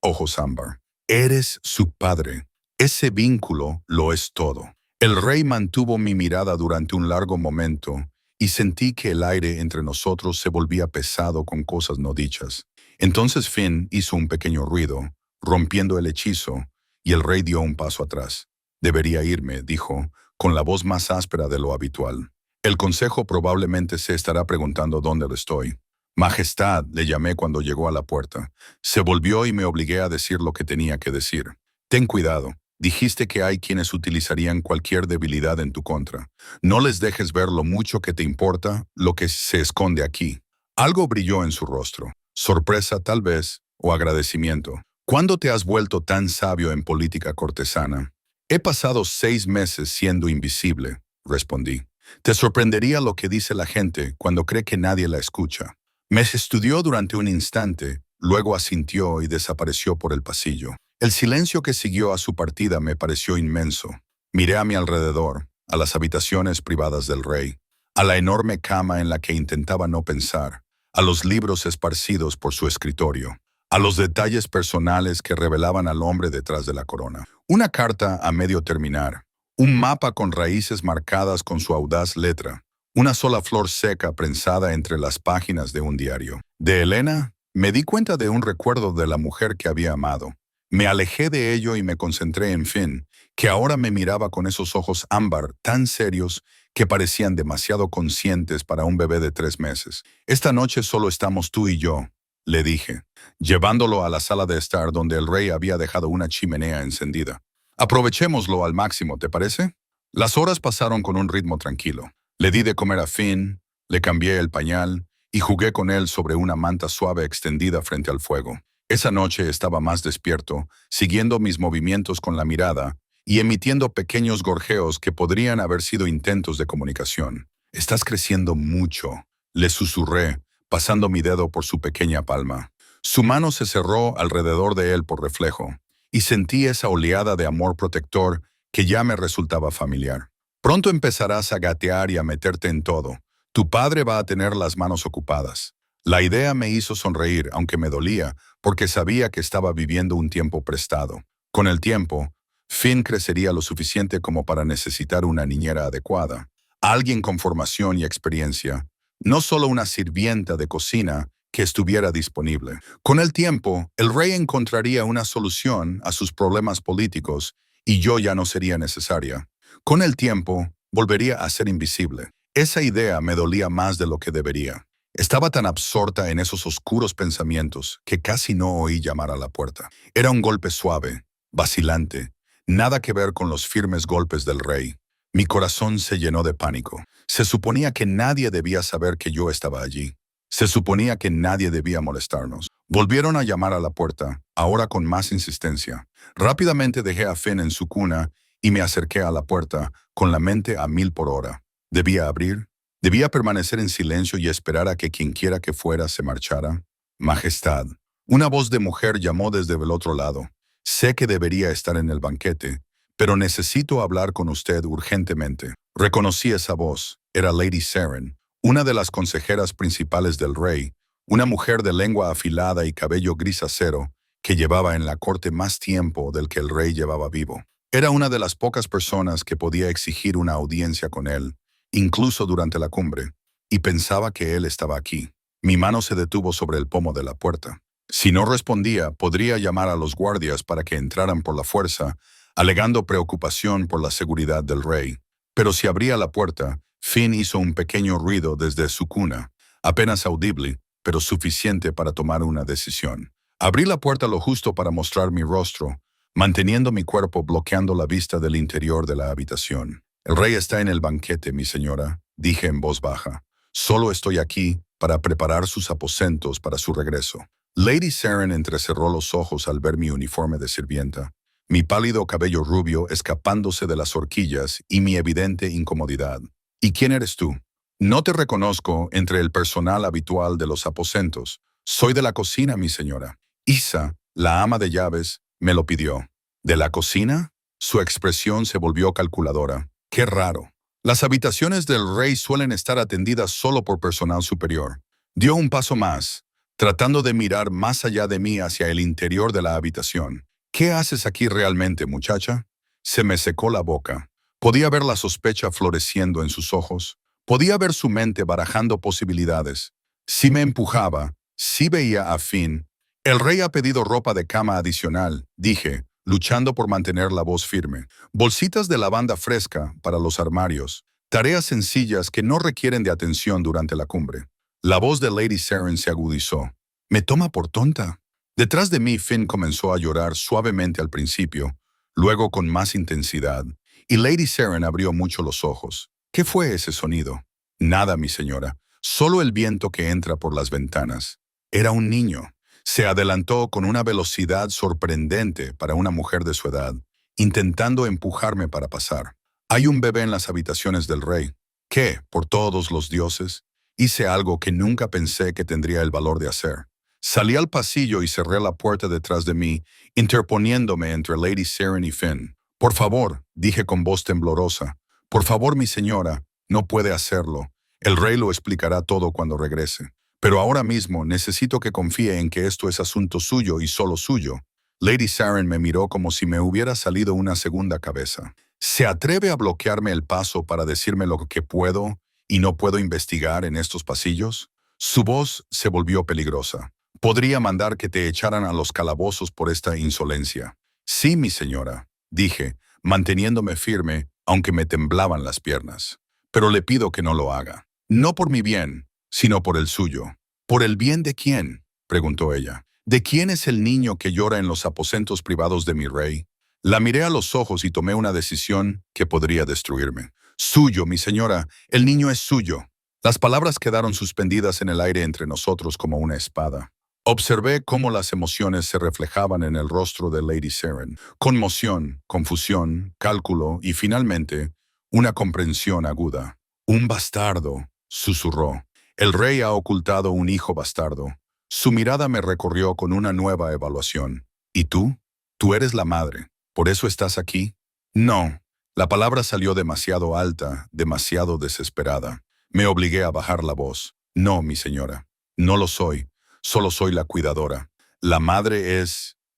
ojos ámbar. Eres su padre. Ese vínculo lo es todo. El rey mantuvo mi mirada durante un largo momento y sentí que el aire entre nosotros se volvía pesado con cosas no dichas. Entonces Finn hizo un pequeño ruido, rompiendo el hechizo, y el rey dio un paso atrás. Debería irme, dijo, con la voz más áspera de lo habitual. El consejo probablemente se estará preguntando dónde estoy. Majestad, le llamé cuando llegó a la puerta. Se volvió y me obligué a decir lo que tenía que decir. Ten cuidado. Dijiste que hay quienes utilizarían cualquier debilidad en tu contra. No les dejes ver lo mucho que te importa lo que se esconde aquí. Algo brilló en su rostro. Sorpresa tal vez, o agradecimiento. ¿Cuándo te has vuelto tan sabio en política cortesana? He pasado 6 meses siendo invisible, respondí. Te sorprendería lo que dice la gente cuando cree que nadie la escucha. Me estudió durante un instante, luego asintió y desapareció por el pasillo. El silencio que siguió a su partida me pareció inmenso. Miré a mi alrededor, a las habitaciones privadas del rey, a la enorme cama en la que intentaba no pensar, a los libros esparcidos por su escritorio, a los detalles personales que revelaban al hombre detrás de la corona. Una carta a medio terminar, un mapa con raíces marcadas con su audaz letra, una sola flor seca prensada entre las páginas de un diario. De Helena, me di cuenta de un recuerdo de la mujer que había amado. Me alejé de ello y me concentré en Finn, que ahora me miraba con esos ojos ámbar tan serios que parecían demasiado conscientes para un bebé de 3 meses. Esta noche solo estamos tú y yo, le dije, llevándolo a la sala de estar donde el rey había dejado una chimenea encendida. Aprovechémoslo al máximo, ¿te parece? Las horas pasaron con un ritmo tranquilo. Le di de comer a Finn, le cambié el pañal y jugué con él sobre una manta suave extendida frente al fuego. Esa noche estaba más despierto, siguiendo mis movimientos con la mirada y emitiendo pequeños gorjeos que podrían haber sido intentos de comunicación. Estás creciendo mucho, le susurré, pasando mi dedo por su pequeña palma. Su mano se cerró alrededor de él por reflejo, y sentí esa oleada de amor protector que ya me resultaba familiar. Pronto empezarás a gatear y a meterte en todo. Tu padre va a tener las manos ocupadas. La idea me hizo sonreír, aunque me dolía, porque sabía que estaba viviendo un tiempo prestado. Con el tiempo, Finn crecería lo suficiente como para necesitar una niñera adecuada, alguien con formación y experiencia, no solo una sirvienta de cocina que estuviera disponible. Con el tiempo, el rey encontraría una solución a sus problemas políticos y yo ya no sería necesaria. Con el tiempo, volvería a ser invisible. Esa idea me dolía más de lo que debería. Estaba tan absorta en esos oscuros pensamientos que casi no oí llamar a la puerta. Era un golpe suave, vacilante, nada que ver con los firmes golpes del rey. Mi corazón se llenó de pánico. Se suponía que nadie debía saber que yo estaba allí. Se suponía que nadie debía molestarnos. Volvieron a llamar a la puerta, ahora con más insistencia. Rápidamente dejé a Finn en su cuna y me acerqué a la puerta, con la mente a 1000 por hora. ¿Debía abrir? ¿Debía permanecer en silencio y esperar a que quienquiera que fuera se marchara? Majestad. Una voz de mujer llamó desde el otro lado. Sé que debería estar en el banquete, pero necesito hablar con usted urgentemente. Reconocí esa voz. Era Lady Saren, una de las consejeras principales del rey, una mujer de lengua afilada y cabello gris acero que llevaba en la corte más tiempo del que el rey llevaba vivo. Era una de las pocas personas que podía exigir una audiencia con él, incluso durante la cumbre, y pensaba que él estaba aquí. Mi mano se detuvo sobre el pomo de la puerta. Si no respondía, podría llamar a los guardias para que entraran por la fuerza, alegando preocupación por la seguridad del rey. Pero si abría la puerta, Finn hizo un pequeño ruido desde su cuna, apenas audible, pero suficiente para tomar una decisión. Abrí la puerta lo justo para mostrar mi rostro, manteniendo mi cuerpo bloqueando la vista del interior de la habitación. El rey está en el banquete, mi señora, dije en voz baja. Solo estoy aquí para preparar sus aposentos para su regreso. Lady Saren entrecerró los ojos al ver mi uniforme de sirvienta, mi pálido cabello rubio escapándose de las horquillas y mi evidente incomodidad. ¿Y quién eres tú? No te reconozco entre el personal habitual de los aposentos. Soy de la cocina, mi señora. Isa, la ama de llaves, me lo pidió. ¿De la cocina? Su expresión se volvió calculadora. Qué raro. Las habitaciones del rey suelen estar atendidas solo por personal superior. Dio un paso más, tratando de mirar más allá de mí hacia el interior de la habitación. ¿Qué haces aquí realmente, muchacha? Se me secó la boca. Podía ver la sospecha floreciendo en sus ojos. Podía ver su mente barajando posibilidades. Si me empujaba, si veía a Finn. El rey ha pedido ropa de cama adicional, dije, luchando por mantener la voz firme. Bolsitas de lavanda fresca para los armarios. Tareas sencillas que no requieren de atención durante la cumbre. La voz de Lady Saren se agudizó. ¿Me toma por tonta? Detrás de mí, Finn comenzó a llorar suavemente al principio, luego con más intensidad, y Lady Saren abrió mucho los ojos. ¿Qué fue ese sonido? Nada, mi señora. Solo el viento que entra por las ventanas. Era un niño. Se adelantó con una velocidad sorprendente para una mujer de su edad, intentando empujarme para pasar. Hay un bebé en las habitaciones del rey. ¿Qué, por todos los dioses? Hice algo que nunca pensé que tendría el valor de hacer. Salí al pasillo y cerré la puerta detrás de mí, interponiéndome entre Lady Saren y Finn. Por favor, dije con voz temblorosa. Por favor, mi señora, no puede hacerlo. El rey lo explicará todo cuando regrese. Pero ahora mismo necesito que confíe en que esto es asunto suyo y solo suyo. Lady Saren me miró como si me hubiera salido una segunda cabeza. ¿Se atreve a bloquearme el paso para decirme lo que puedo y no puedo investigar en estos pasillos? Su voz se volvió peligrosa. Podría mandar que te echaran a los calabozos por esta insolencia. Sí, mi señora, dije, manteniéndome firme, aunque me temblaban las piernas. Pero le pido que no lo haga. No por mi bien, sino por el suyo. ¿Por el bien de quién?, preguntó ella. ¿De quién es el niño que llora en los aposentos privados de mi rey? La miré a los ojos y tomé una decisión que podría destruirme. Suyo, mi señora, el niño es suyo. Las palabras quedaron suspendidas en el aire entre nosotros como una espada. Observé cómo las emociones se reflejaban en el rostro de Lady Saren. Conmoción, confusión, cálculo y finalmente una comprensión aguda. Un bastardo, susurró. El rey ha ocultado un hijo bastardo. Su mirada me recorrió con una nueva evaluación. ¿Y tú? Tú eres la madre. ¿Por eso estás aquí? No. La palabra salió demasiado alta, demasiado desesperada. Me obligué a bajar la voz. No, mi señora. No lo soy. Solo soy la cuidadora. La madre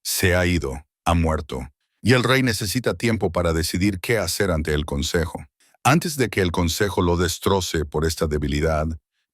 se ha ido, ha muerto. Y el rey necesita tiempo para decidir qué hacer ante el consejo. Antes de que el consejo lo destroce por esta debilidad,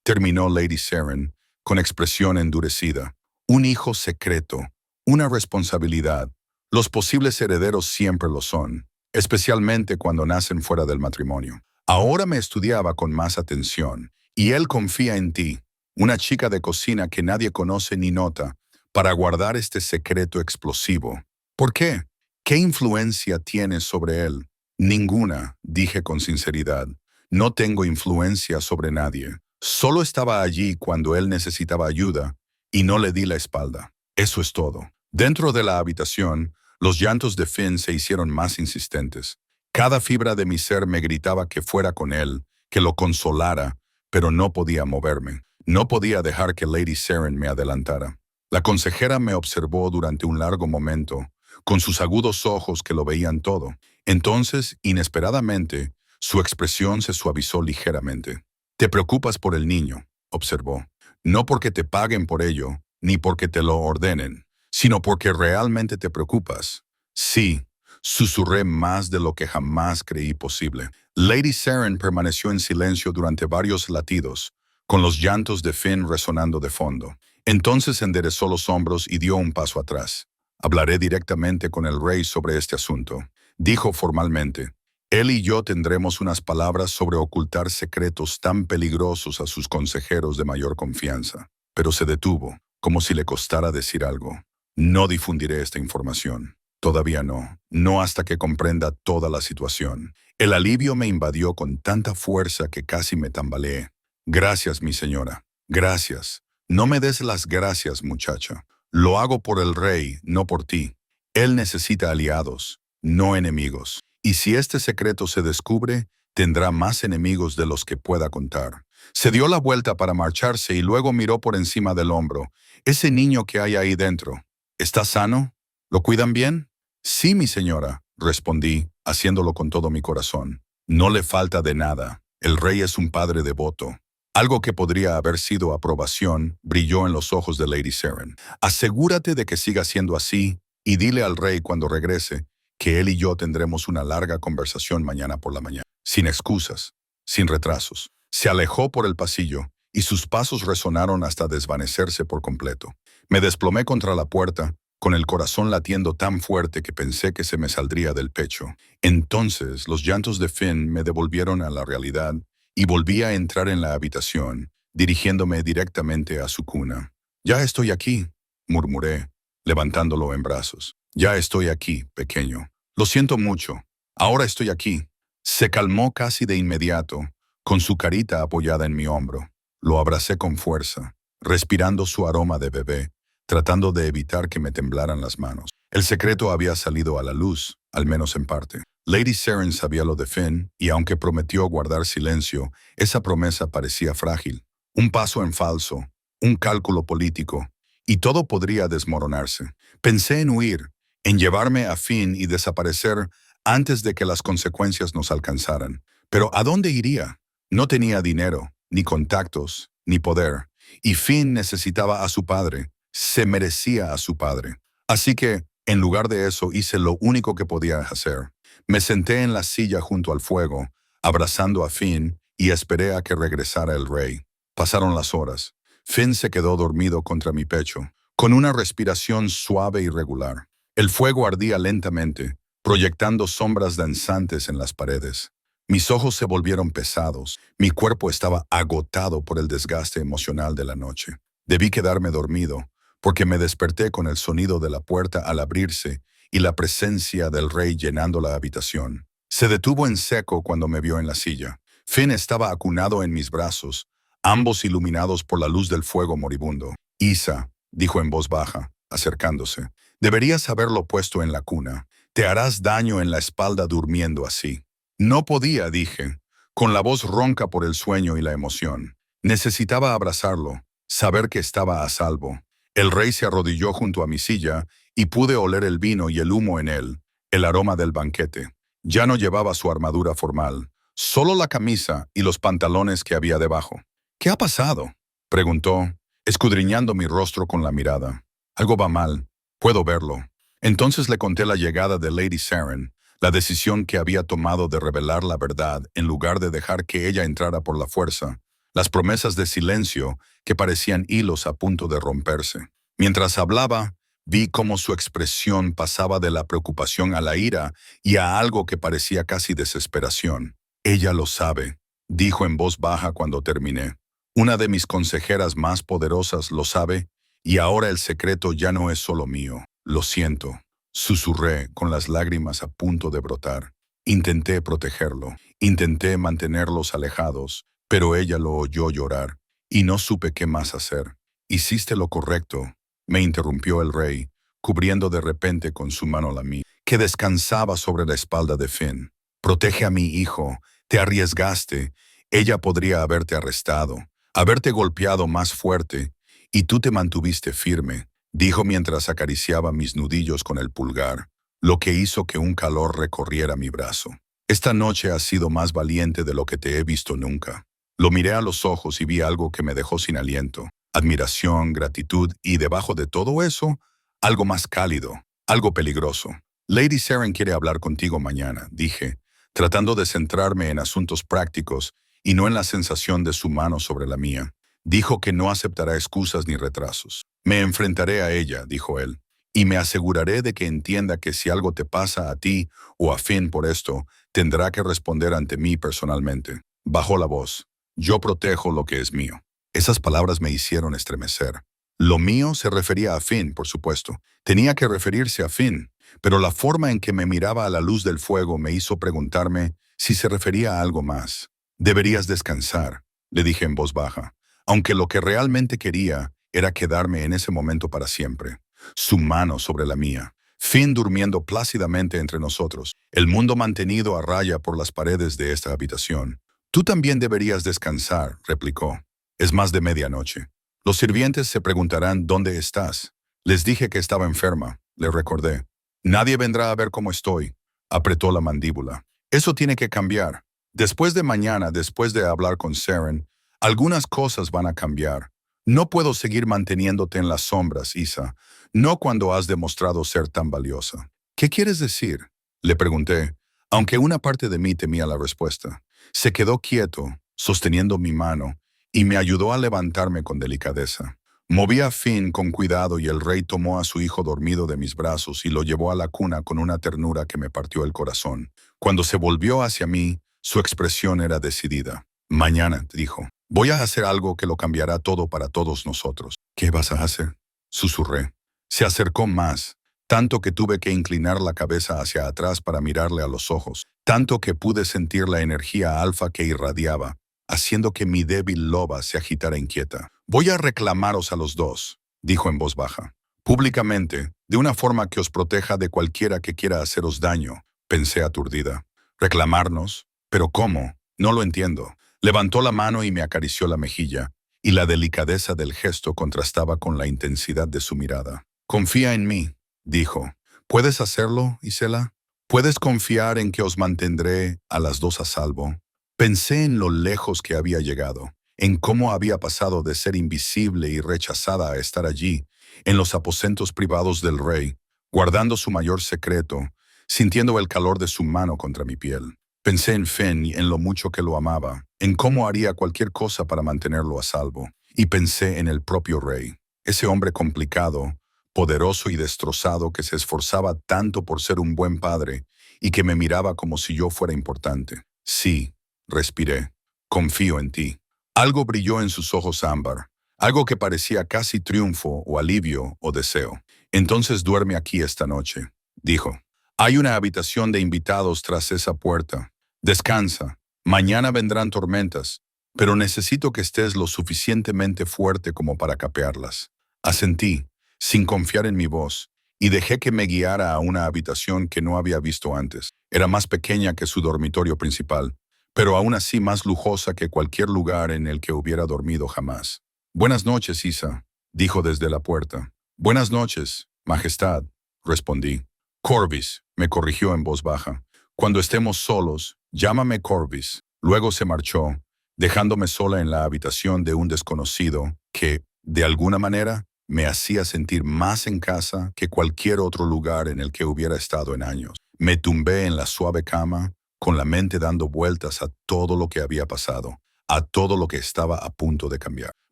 terminó Lady Saren, con expresión endurecida. Un hijo secreto, una responsabilidad. Los posibles herederos siempre lo son, especialmente cuando nacen fuera del matrimonio. Ahora me estudiaba con más atención, y él confía en ti, una chica de cocina que nadie conoce ni nota, para guardar este secreto explosivo. ¿Por qué? ¿Qué influencia tienes sobre él? Ninguna, dije con sinceridad. No tengo influencia sobre nadie. Solo estaba allí cuando él necesitaba ayuda y no le di la espalda. Eso es todo. Dentro de la habitación, los llantos de Finn se hicieron más insistentes. Cada fibra de mi ser me gritaba que fuera con él, que lo consolara, pero no podía moverme. No podía dejar que Lady Saren me adelantara. La consejera me observó durante un largo momento, con sus agudos ojos que lo veían todo. Entonces, inesperadamente, su expresión se suavizó ligeramente. «Te preocupas por el niño», observó. «No porque te paguen por ello, ni porque te lo ordenen, sino porque realmente te preocupas». «Sí», susurré más de lo que jamás creí posible. Lady Saren permaneció en silencio durante varios latidos, con los llantos de Finn resonando de fondo. Entonces enderezó los hombros y dio un paso atrás. «Hablaré directamente con el rey sobre este asunto», dijo formalmente. «Él y yo tendremos unas palabras sobre ocultar secretos tan peligrosos a sus consejeros de mayor confianza». pero se detuvo, como si le costara decir algo. No difundiré esta información. Todavía no. No hasta que comprenda toda la situación. El alivio me invadió con tanta fuerza que casi me tambaleé. Gracias, mi señora. Gracias. No me des las gracias, muchacha. Lo hago por el rey, no por ti. Él necesita aliados, no enemigos. Y si este secreto se descubre, tendrá más enemigos de los que pueda contar. Se dio la vuelta para marcharse y luego miró por encima del hombro. Ese niño que hay ahí dentro, ¿está sano? ¿Lo cuidan bien? Sí, mi señora, respondí, haciéndolo con todo mi corazón. No le falta de nada. El rey es un padre devoto. Algo que podría haber sido aprobación brilló en los ojos de Lady Saren. Asegúrate de que siga siendo así y dile al rey cuando regrese que él y yo tendremos una larga conversación mañana por la mañana. Sin excusas, sin retrasos. Se alejó por el pasillo y sus pasos resonaron hasta desvanecerse por completo. Me desplomé contra la puerta, con el corazón latiendo tan fuerte que pensé que se me saldría del pecho. Entonces los llantos de Finn me devolvieron a la realidad y volví a entrar en la habitación, dirigiéndome directamente a su cuna. «Ya estoy aquí», murmuré, levantándolo en brazos. «Ya estoy aquí, pequeño. Lo siento mucho. Ahora estoy aquí». Se calmó casi de inmediato, con su carita apoyada en mi hombro. Lo abracé con fuerza, respirando su aroma de bebé, tratando de evitar que me temblaran las manos. El secreto había salido a la luz, al menos en parte. Lady Saren sabía lo de Finn, y aunque prometió guardar silencio, esa promesa parecía frágil. Un paso en falso, un cálculo político, y todo podría desmoronarse. Pensé en huir, en llevarme a Finn y desaparecer antes de que las consecuencias nos alcanzaran. Pero ¿a dónde iría? No tenía dinero, ni contactos, ni poder, y Finn necesitaba a su padre. Se merecía a su padre. Así que, en lugar de eso, hice lo único que podía hacer. Me senté en la silla junto al fuego, abrazando a Finn, y esperé a que regresara el rey. Pasaron las horas. Finn se quedó dormido contra mi pecho, con una respiración suave y regular. El fuego ardía lentamente, proyectando sombras danzantes en las paredes. Mis ojos se volvieron pesados. Mi cuerpo estaba agotado por el desgaste emocional de la noche. Debí quedarme dormido, porque me desperté con el sonido de la puerta al abrirse y la presencia del rey llenando la habitación. Se detuvo en seco cuando me vio en la silla. Finn estaba acunado en mis brazos, ambos iluminados por la luz del fuego moribundo. «Isa», dijo en voz baja, acercándose, «deberías haberlo puesto en la cuna. Te harás daño en la espalda durmiendo así». No podía, dije, con la voz ronca por el sueño y la emoción. Necesitaba abrazarlo, saber que estaba a salvo. El rey se arrodilló junto a mi silla y pude oler el vino y el humo en él, el aroma del banquete. Ya no llevaba su armadura formal, solo la camisa y los pantalones que había debajo. «¿Qué ha pasado?», preguntó, escudriñando mi rostro con la mirada. «Algo va mal, puedo verlo». Entonces le conté la llegada de Lady Saren, la decisión que había tomado de revelar la verdad en lugar de dejar que ella entrara por la fuerza, las promesas de silencio que parecían hilos a punto de romperse. Mientras hablaba, vi cómo su expresión pasaba de la preocupación a la ira y a algo que parecía casi desesperación. «Ella lo sabe», dijo en voz baja cuando terminé. «Una de mis consejeras más poderosas lo sabe, y ahora el secreto ya no es solo mío. Lo siento», susurré con las lágrimas a punto de brotar. Intenté protegerlo, intenté mantenerlos alejados, pero ella lo oyó llorar, y no supe qué más hacer. «Hiciste lo correcto», me interrumpió el rey, cubriendo de repente con su mano la mía, que descansaba sobre la espalda de Finn. «Protege a mi hijo, te arriesgaste, ella podría haberte arrestado, haberte golpeado más fuerte, y tú te mantuviste firme», dijo mientras acariciaba mis nudillos con el pulgar, lo que hizo que un calor recorriera mi brazo. «Esta noche has sido más valiente de lo que te he visto nunca». Lo miré a los ojos y vi algo que me dejó sin aliento. Admiración, gratitud y, debajo de todo eso, algo más cálido, algo peligroso. «Lady Saren quiere hablar contigo mañana», dije, tratando de centrarme en asuntos prácticos y no en la sensación de su mano sobre la mía. «Dijo que no aceptará excusas ni retrasos». «Me enfrentaré a ella», dijo él, «y me aseguraré de que entienda que si algo te pasa a ti o a Finn por esto, tendrá que responder ante mí personalmente». Bajó la voz. «Yo protejo lo que es mío». Esas palabras me hicieron estremecer. Lo mío se refería a Finn, por supuesto. Tenía que referirse a Finn, pero la forma en que me miraba a la luz del fuego me hizo preguntarme si se refería a algo más. Deberías descansar, le dije en voz baja, aunque lo que realmente quería era quedarme en ese momento para siempre. Su mano sobre la mía. Finn durmiendo plácidamente entre nosotros, el mundo mantenido a raya por las paredes de esta habitación. Tú también deberías descansar, replicó. Es más de medianoche. Los sirvientes se preguntarán dónde estás. Les dije que estaba enferma, le recordé. Nadie vendrá a ver cómo estoy. Apretó la mandíbula. Eso tiene que cambiar. Después de mañana, después de hablar con Saren, algunas cosas van a cambiar. No puedo seguir manteniéndote en las sombras, Isa. No cuando has demostrado ser tan valiosa. ¿Qué quieres decir? Le pregunté, aunque una parte de mí temía la respuesta. Se quedó quieto, sosteniendo mi mano, y me ayudó a levantarme con delicadeza. Moví a Finn con cuidado y el rey tomó a su hijo dormido de mis brazos y lo llevó a la cuna con una ternura que me partió el corazón. Cuando se volvió hacia mí, su expresión era decidida. Mañana, dijo, voy a hacer algo que lo cambiará todo para todos nosotros. ¿Qué vas a hacer? Susurré. Se acercó más, tanto que tuve que inclinar la cabeza hacia atrás para mirarle a los ojos, tanto que pude sentir la energía alfa que irradiaba, haciendo que mi débil loba se agitara inquieta. Voy a reclamaros a los dos, dijo en voz baja. Públicamente, de una forma que os proteja de cualquiera que quiera haceros daño, pensé aturdida. ¿Reclamarnos? ¿Pero cómo? No lo entiendo. Levantó la mano y me acarició la mejilla, y la delicadeza del gesto contrastaba con la intensidad de su mirada. Confía en mí, dijo. ¿Puedes hacerlo, Isela? ¿Puedes confiar en que os mantendré a las dos a salvo? Pensé en lo lejos que había llegado, en cómo había pasado de ser invisible y rechazada a estar allí, en los aposentos privados del rey, guardando su mayor secreto, sintiendo el calor de su mano contra mi piel. Pensé en Finn y en lo mucho que lo amaba, en cómo haría cualquier cosa para mantenerlo a salvo, y pensé en el propio rey, ese hombre complicado, poderoso y destrozado que se esforzaba tanto por ser un buen padre y que me miraba como si yo fuera importante. Sí, respiré. Confío en ti. Algo brilló en sus ojos ámbar, algo que parecía casi triunfo o alivio o deseo. Entonces duerme aquí esta noche, dijo. Hay una habitación de invitados tras esa puerta. Descansa. Mañana vendrán tormentas, pero necesito que estés lo suficientemente fuerte como para capearlas. Asentí, sin confiar en mi voz, y dejé que me guiara a una habitación que no había visto antes. Era más pequeña que su dormitorio principal, pero aún así más lujosa que cualquier lugar en el que hubiera dormido jamás. Buenas noches, Isa, dijo desde la puerta. Buenas noches, Majestad, respondí. Corvus, me corrigió en voz baja. Cuando estemos solos, llámame Corvus. Luego se marchó, dejándome sola en la habitación de un desconocido que, de alguna manera, me hacía sentir más en casa que cualquier otro lugar en el que hubiera estado en años. Me tumbé en la suave cama, con la mente dando vueltas a todo lo que había pasado, a todo lo que estaba a punto de cambiar.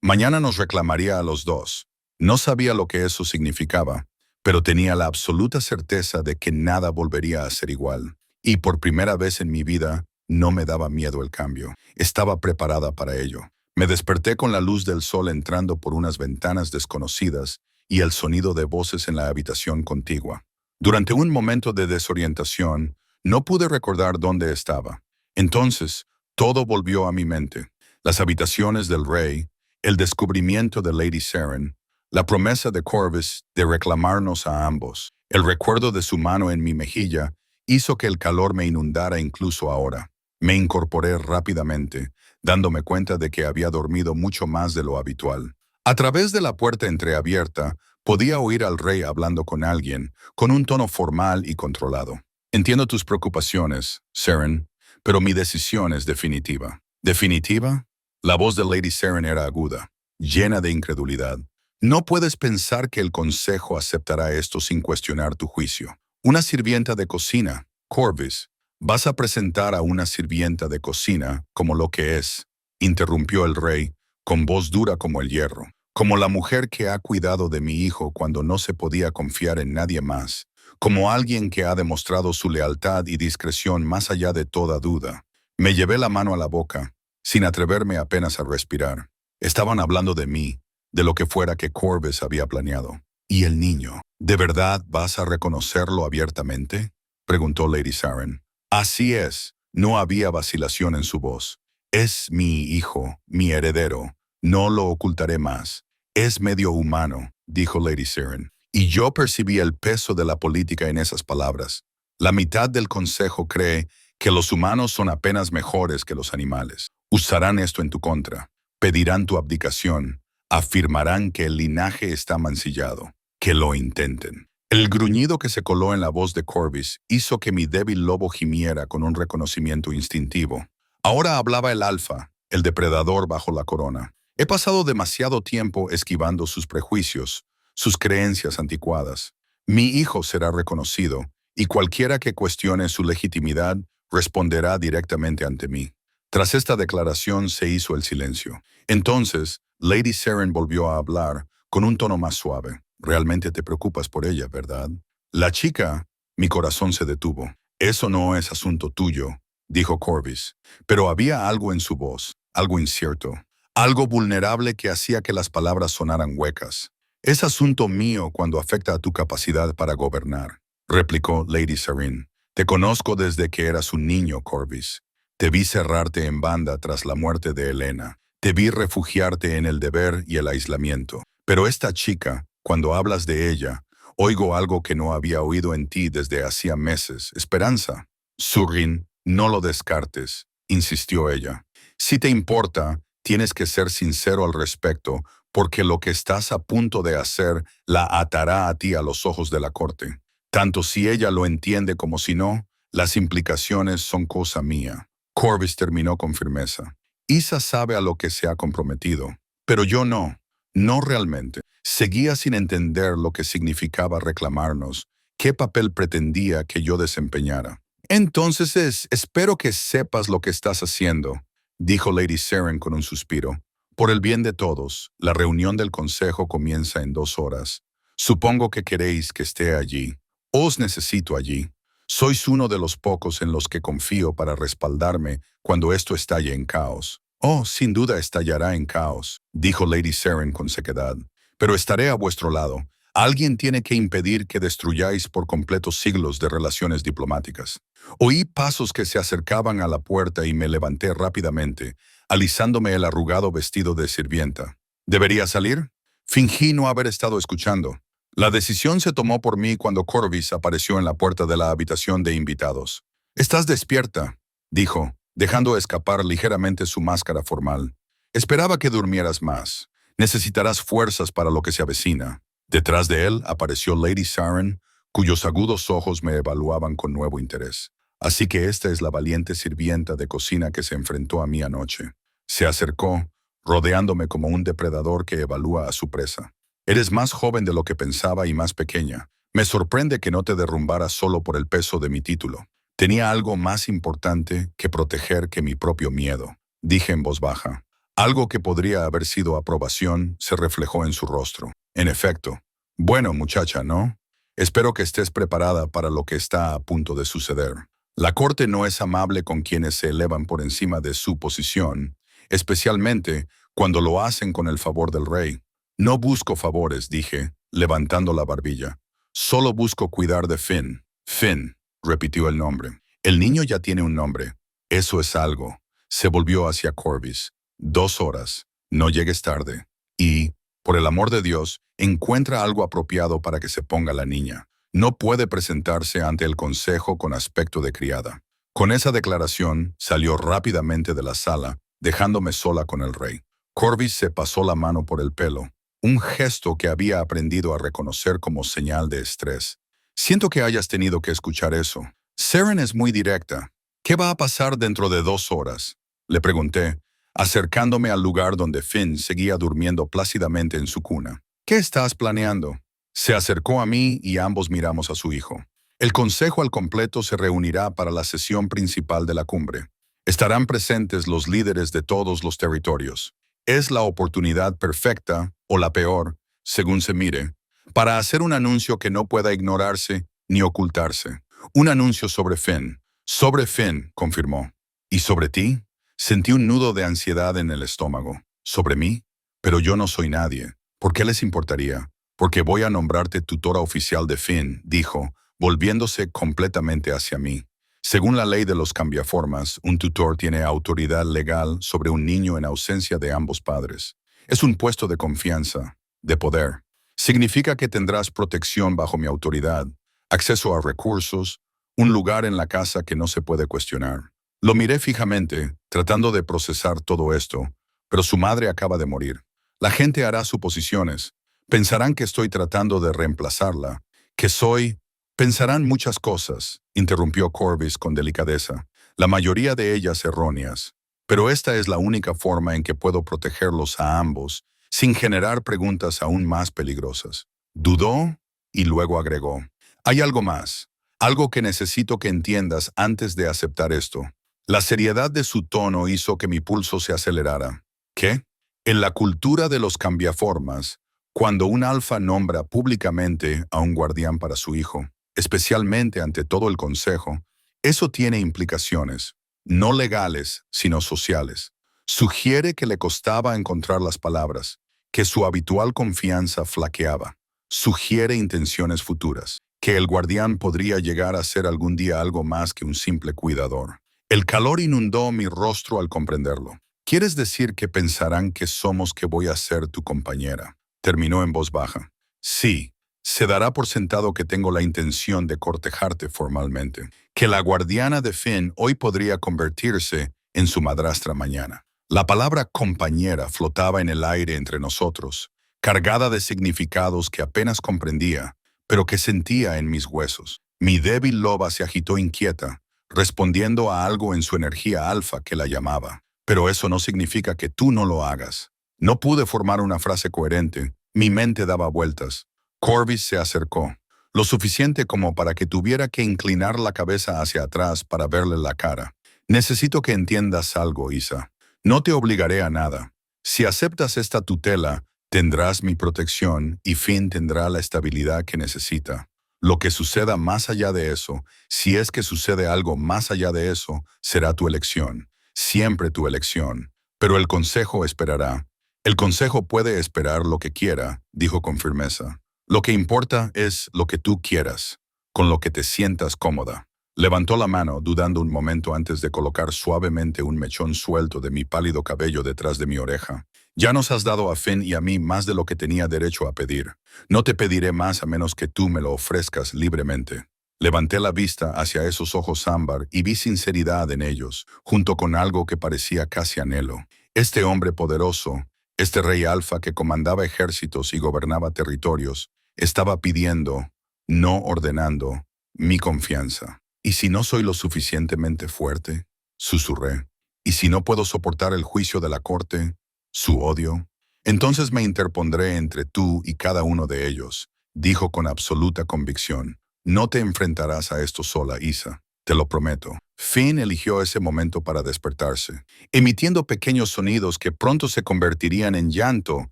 Mañana nos reclamaría a los dos. No sabía lo que eso significaba, pero tenía la absoluta certeza de que nada volvería a ser igual. Y por primera vez en mi vida, no me daba miedo el cambio. Estaba preparada para ello. Me desperté con la luz del sol entrando por unas ventanas desconocidas y el sonido de voces en la habitación contigua. Durante un momento de desorientación, no pude recordar dónde estaba. Entonces, todo volvió a mi mente. Las habitaciones del rey, el descubrimiento de Lady Saren, la promesa de Corvus de reclamarnos a ambos, el recuerdo de su mano en mi mejilla, hizo que el calor me inundara incluso ahora. Me incorporé rápidamente, dándome cuenta de que había dormido mucho más de lo habitual. A través de la puerta entreabierta, podía oír al rey hablando con alguien, con un tono formal y controlado. Entiendo tus preocupaciones, Saren, pero mi decisión es definitiva. ¿Definitiva? La voz de Lady Saren era aguda, llena de incredulidad. No puedes pensar que el consejo aceptará esto sin cuestionar tu juicio. Una sirvienta de cocina, Corvus. Vas a presentar a una sirvienta de cocina como lo que es, interrumpió el rey, con voz dura como el hierro, como la mujer que ha cuidado de mi hijo cuando no se podía confiar en nadie más, como alguien que ha demostrado su lealtad y discreción más allá de toda duda. Me llevé la mano a la boca, sin atreverme apenas a respirar. Estaban hablando de mí, de lo que fuera que Corvus había planeado. ¿Y el niño? ¿De verdad vas a reconocerlo abiertamente?, preguntó Lady Saren. Así es, no había vacilación en su voz. Es mi hijo, mi heredero. No lo ocultaré más. Es medio humano, dijo Lady Saren. Y yo percibí el peso de la política en esas palabras. La mitad del consejo cree que los humanos son apenas mejores que los animales. Usarán esto en tu contra. Pedirán tu abdicación. Afirmarán que el linaje está mancillado. Que lo intenten. El gruñido que se coló en la voz de Corvus hizo que mi débil lobo gimiera con un reconocimiento instintivo. Ahora hablaba el alfa, el depredador bajo la corona. He pasado demasiado tiempo esquivando sus prejuicios, sus creencias anticuadas. Mi hijo será reconocido, y cualquiera que cuestione su legitimidad responderá directamente ante mí. Tras esta declaración se hizo el silencio. Entonces, Lady Saren volvió a hablar con un tono más suave. Realmente te preocupas por ella, ¿verdad? La chica, mi corazón se detuvo. Eso no es asunto tuyo, dijo Corvus, pero había algo en su voz, algo incierto, algo vulnerable que hacía que las palabras sonaran huecas. Es asunto mío cuando afecta a tu capacidad para gobernar, replicó Lady Saren. Te conozco desde que eras un niño, Corvus. Te vi cerrarte en banda tras la muerte de Helena. Te vi refugiarte en el deber y el aislamiento. Pero esta chica, cuando hablas de ella, oigo algo que no había oído en ti desde hacía meses. Esperanza. Surrin, no lo descartes, insistió ella. Si te importa, tienes que ser sincero al respecto, porque lo que estás a punto de hacer la atará a ti a los ojos de la corte. Tanto si ella lo entiende como si no, las implicaciones son cosa mía. Corvus terminó con firmeza. Isa sabe a lo que se ha comprometido, pero yo no. No realmente. Seguía sin entender lo que significaba reclamarnos, qué papel pretendía que yo desempeñara. Entonces espero que sepas lo que estás haciendo, dijo Lady Saren con un suspiro. Por el bien de todos, la reunión del consejo comienza en 2 horas. Supongo que queréis que esté allí. Os necesito allí. Sois uno de los pocos en los que confío para respaldarme cuando esto estalle en caos. Oh, sin duda estallará en caos, dijo Lady Saren con sequedad. Pero estaré a vuestro lado. Alguien tiene que impedir que destruyáis por completo siglos de relaciones diplomáticas. Oí pasos que se acercaban a la puerta y me levanté rápidamente, alisándome el arrugado vestido de sirvienta. ¿Debería salir? Fingí no haber estado escuchando. La decisión se tomó por mí cuando Corvus apareció en la puerta de la habitación de invitados. «Estás despierta», dijo, dejando escapar ligeramente su máscara formal. «Esperaba que durmieras más. Necesitarás fuerzas para lo que se avecina». Detrás de él apareció Lady Saren, cuyos agudos ojos me evaluaban con nuevo interés. Así que esta es la valiente sirvienta de cocina que se enfrentó a mí anoche. Se acercó, rodeándome como un depredador que evalúa a su presa. «Eres más joven de lo que pensaba y más pequeña. Me sorprende que no te derrumbaras solo por el peso de mi título. Tenía algo más importante que proteger que mi propio miedo», dije en voz baja. Algo que podría haber sido aprobación se reflejó en su rostro. En efecto. «Bueno, muchacha, ¿no? Espero que estés preparada para lo que está a punto de suceder. La corte no es amable con quienes se elevan por encima de su posición, especialmente cuando lo hacen con el favor del rey. No busco favores», dije, levantando la barbilla. «Solo busco cuidar de Finn». «Finn», repitió el nombre. «El niño ya tiene un nombre. Eso es algo». Se volvió hacia Corvus. «2 horas. No llegues tarde. Y, por el amor de Dios, encuentra algo apropiado para que se ponga la niña. No puede presentarse ante el consejo con aspecto de criada». Con esa declaración, salió rápidamente de la sala, dejándome sola con el rey. Corvus se pasó la mano por el pelo, un gesto que había aprendido a reconocer como señal de estrés. «Siento que hayas tenido que escuchar eso. Saren es muy directa. ¿Qué va a pasar dentro de 2 horas?» Le pregunté, acercándome al lugar donde Finn seguía durmiendo plácidamente en su cuna. «¿Qué estás planeando?» Se acercó a mí y ambos miramos a su hijo. «El consejo al completo se reunirá para la sesión principal de la cumbre. Estarán presentes los líderes de todos los territorios. Es la oportunidad perfecta, o la peor, según se mire, para hacer un anuncio que no pueda ignorarse ni ocultarse. Un anuncio sobre Finn». «Sobre Finn», confirmó. «¿Y sobre ti?» Sentí un nudo de ansiedad en el estómago. «¿Sobre mí? Pero yo no soy nadie. ¿Por qué les importaría? Porque voy a nombrarte tutora oficial de Finn, dijo, volviéndose completamente hacia mí. Según la ley de los cambiaformas, un tutor tiene autoridad legal sobre un niño en ausencia de ambos padres. Es un puesto de confianza, de poder. Significa que tendrás protección bajo mi autoridad, acceso a recursos, un lugar en la casa que no se puede cuestionar. Lo miré fijamente, tratando de procesar todo esto, pero su madre acaba de morir. La gente hará suposiciones. Pensarán que estoy tratando de reemplazarla, que soy... Pensarán muchas cosas, interrumpió Corvus con delicadeza, la mayoría de ellas erróneas. Pero esta es la única forma en que puedo protegerlos a ambos, sin generar preguntas aún más peligrosas. Dudó y luego agregó. Hay algo más, algo que necesito que entiendas antes de aceptar esto. La seriedad de su tono hizo que mi pulso se acelerara. ¿Qué? En la cultura de los cambiaformas, cuando un alfa nombra públicamente a un guardián para su hijo, especialmente ante todo el consejo, eso tiene implicaciones, no legales, sino sociales. Sugiere que le costaba encontrar las palabras, que su habitual confianza flaqueaba. Sugiere intenciones futuras, que el guardián podría llegar a ser algún día algo más que un simple cuidador. El calor inundó mi rostro al comprenderlo. ¿Quieres decir que pensarán que somos que voy a ser tu compañera? Terminó en voz baja. Sí. Se dará por sentado que tengo la intención de cortejarte formalmente, que la guardiana de Finn hoy podría convertirse en su madrastra mañana. La palabra compañera flotaba en el aire entre nosotros, cargada de significados que apenas comprendía, pero que sentía en mis huesos. Mi débil loba se agitó inquieta, respondiendo a algo en su energía alfa que la llamaba. Pero eso no significa que tú no lo hagas. No pude formar una frase coherente, mi mente daba vueltas. Corvus se acercó, lo suficiente como para que tuviera que inclinar la cabeza hacia atrás para verle la cara. Necesito que entiendas algo, Isa. No te obligaré a nada. Si aceptas esta tutela, tendrás mi protección y Finn tendrá la estabilidad que necesita. Lo que suceda más allá de eso, si es que sucede algo más allá de eso, será tu elección. Siempre tu elección. Pero el consejo esperará. El consejo puede esperar lo que quiera, dijo con firmeza. Lo que importa es lo que tú quieras, con lo que te sientas cómoda. Levantó la mano, dudando un momento antes de colocar suavemente un mechón suelto de mi pálido cabello detrás de mi oreja. Ya nos has dado a Finn y a mí más de lo que tenía derecho a pedir. No te pediré más a menos que tú me lo ofrezcas libremente. Levanté la vista hacia esos ojos ámbar y vi sinceridad en ellos, junto con algo que parecía casi anhelo. Este hombre poderoso, este rey alfa que comandaba ejércitos y gobernaba territorios, estaba pidiendo, no ordenando, mi confianza. ¿Y si no soy lo suficientemente fuerte? Susurré. ¿Y si no puedo soportar el juicio de la corte, su odio? Entonces me interpondré entre tú y cada uno de ellos, dijo con absoluta convicción. No te enfrentarás a esto sola, Isa, te lo prometo. Finn eligió ese momento para despertarse, emitiendo pequeños sonidos que pronto se convertirían en llanto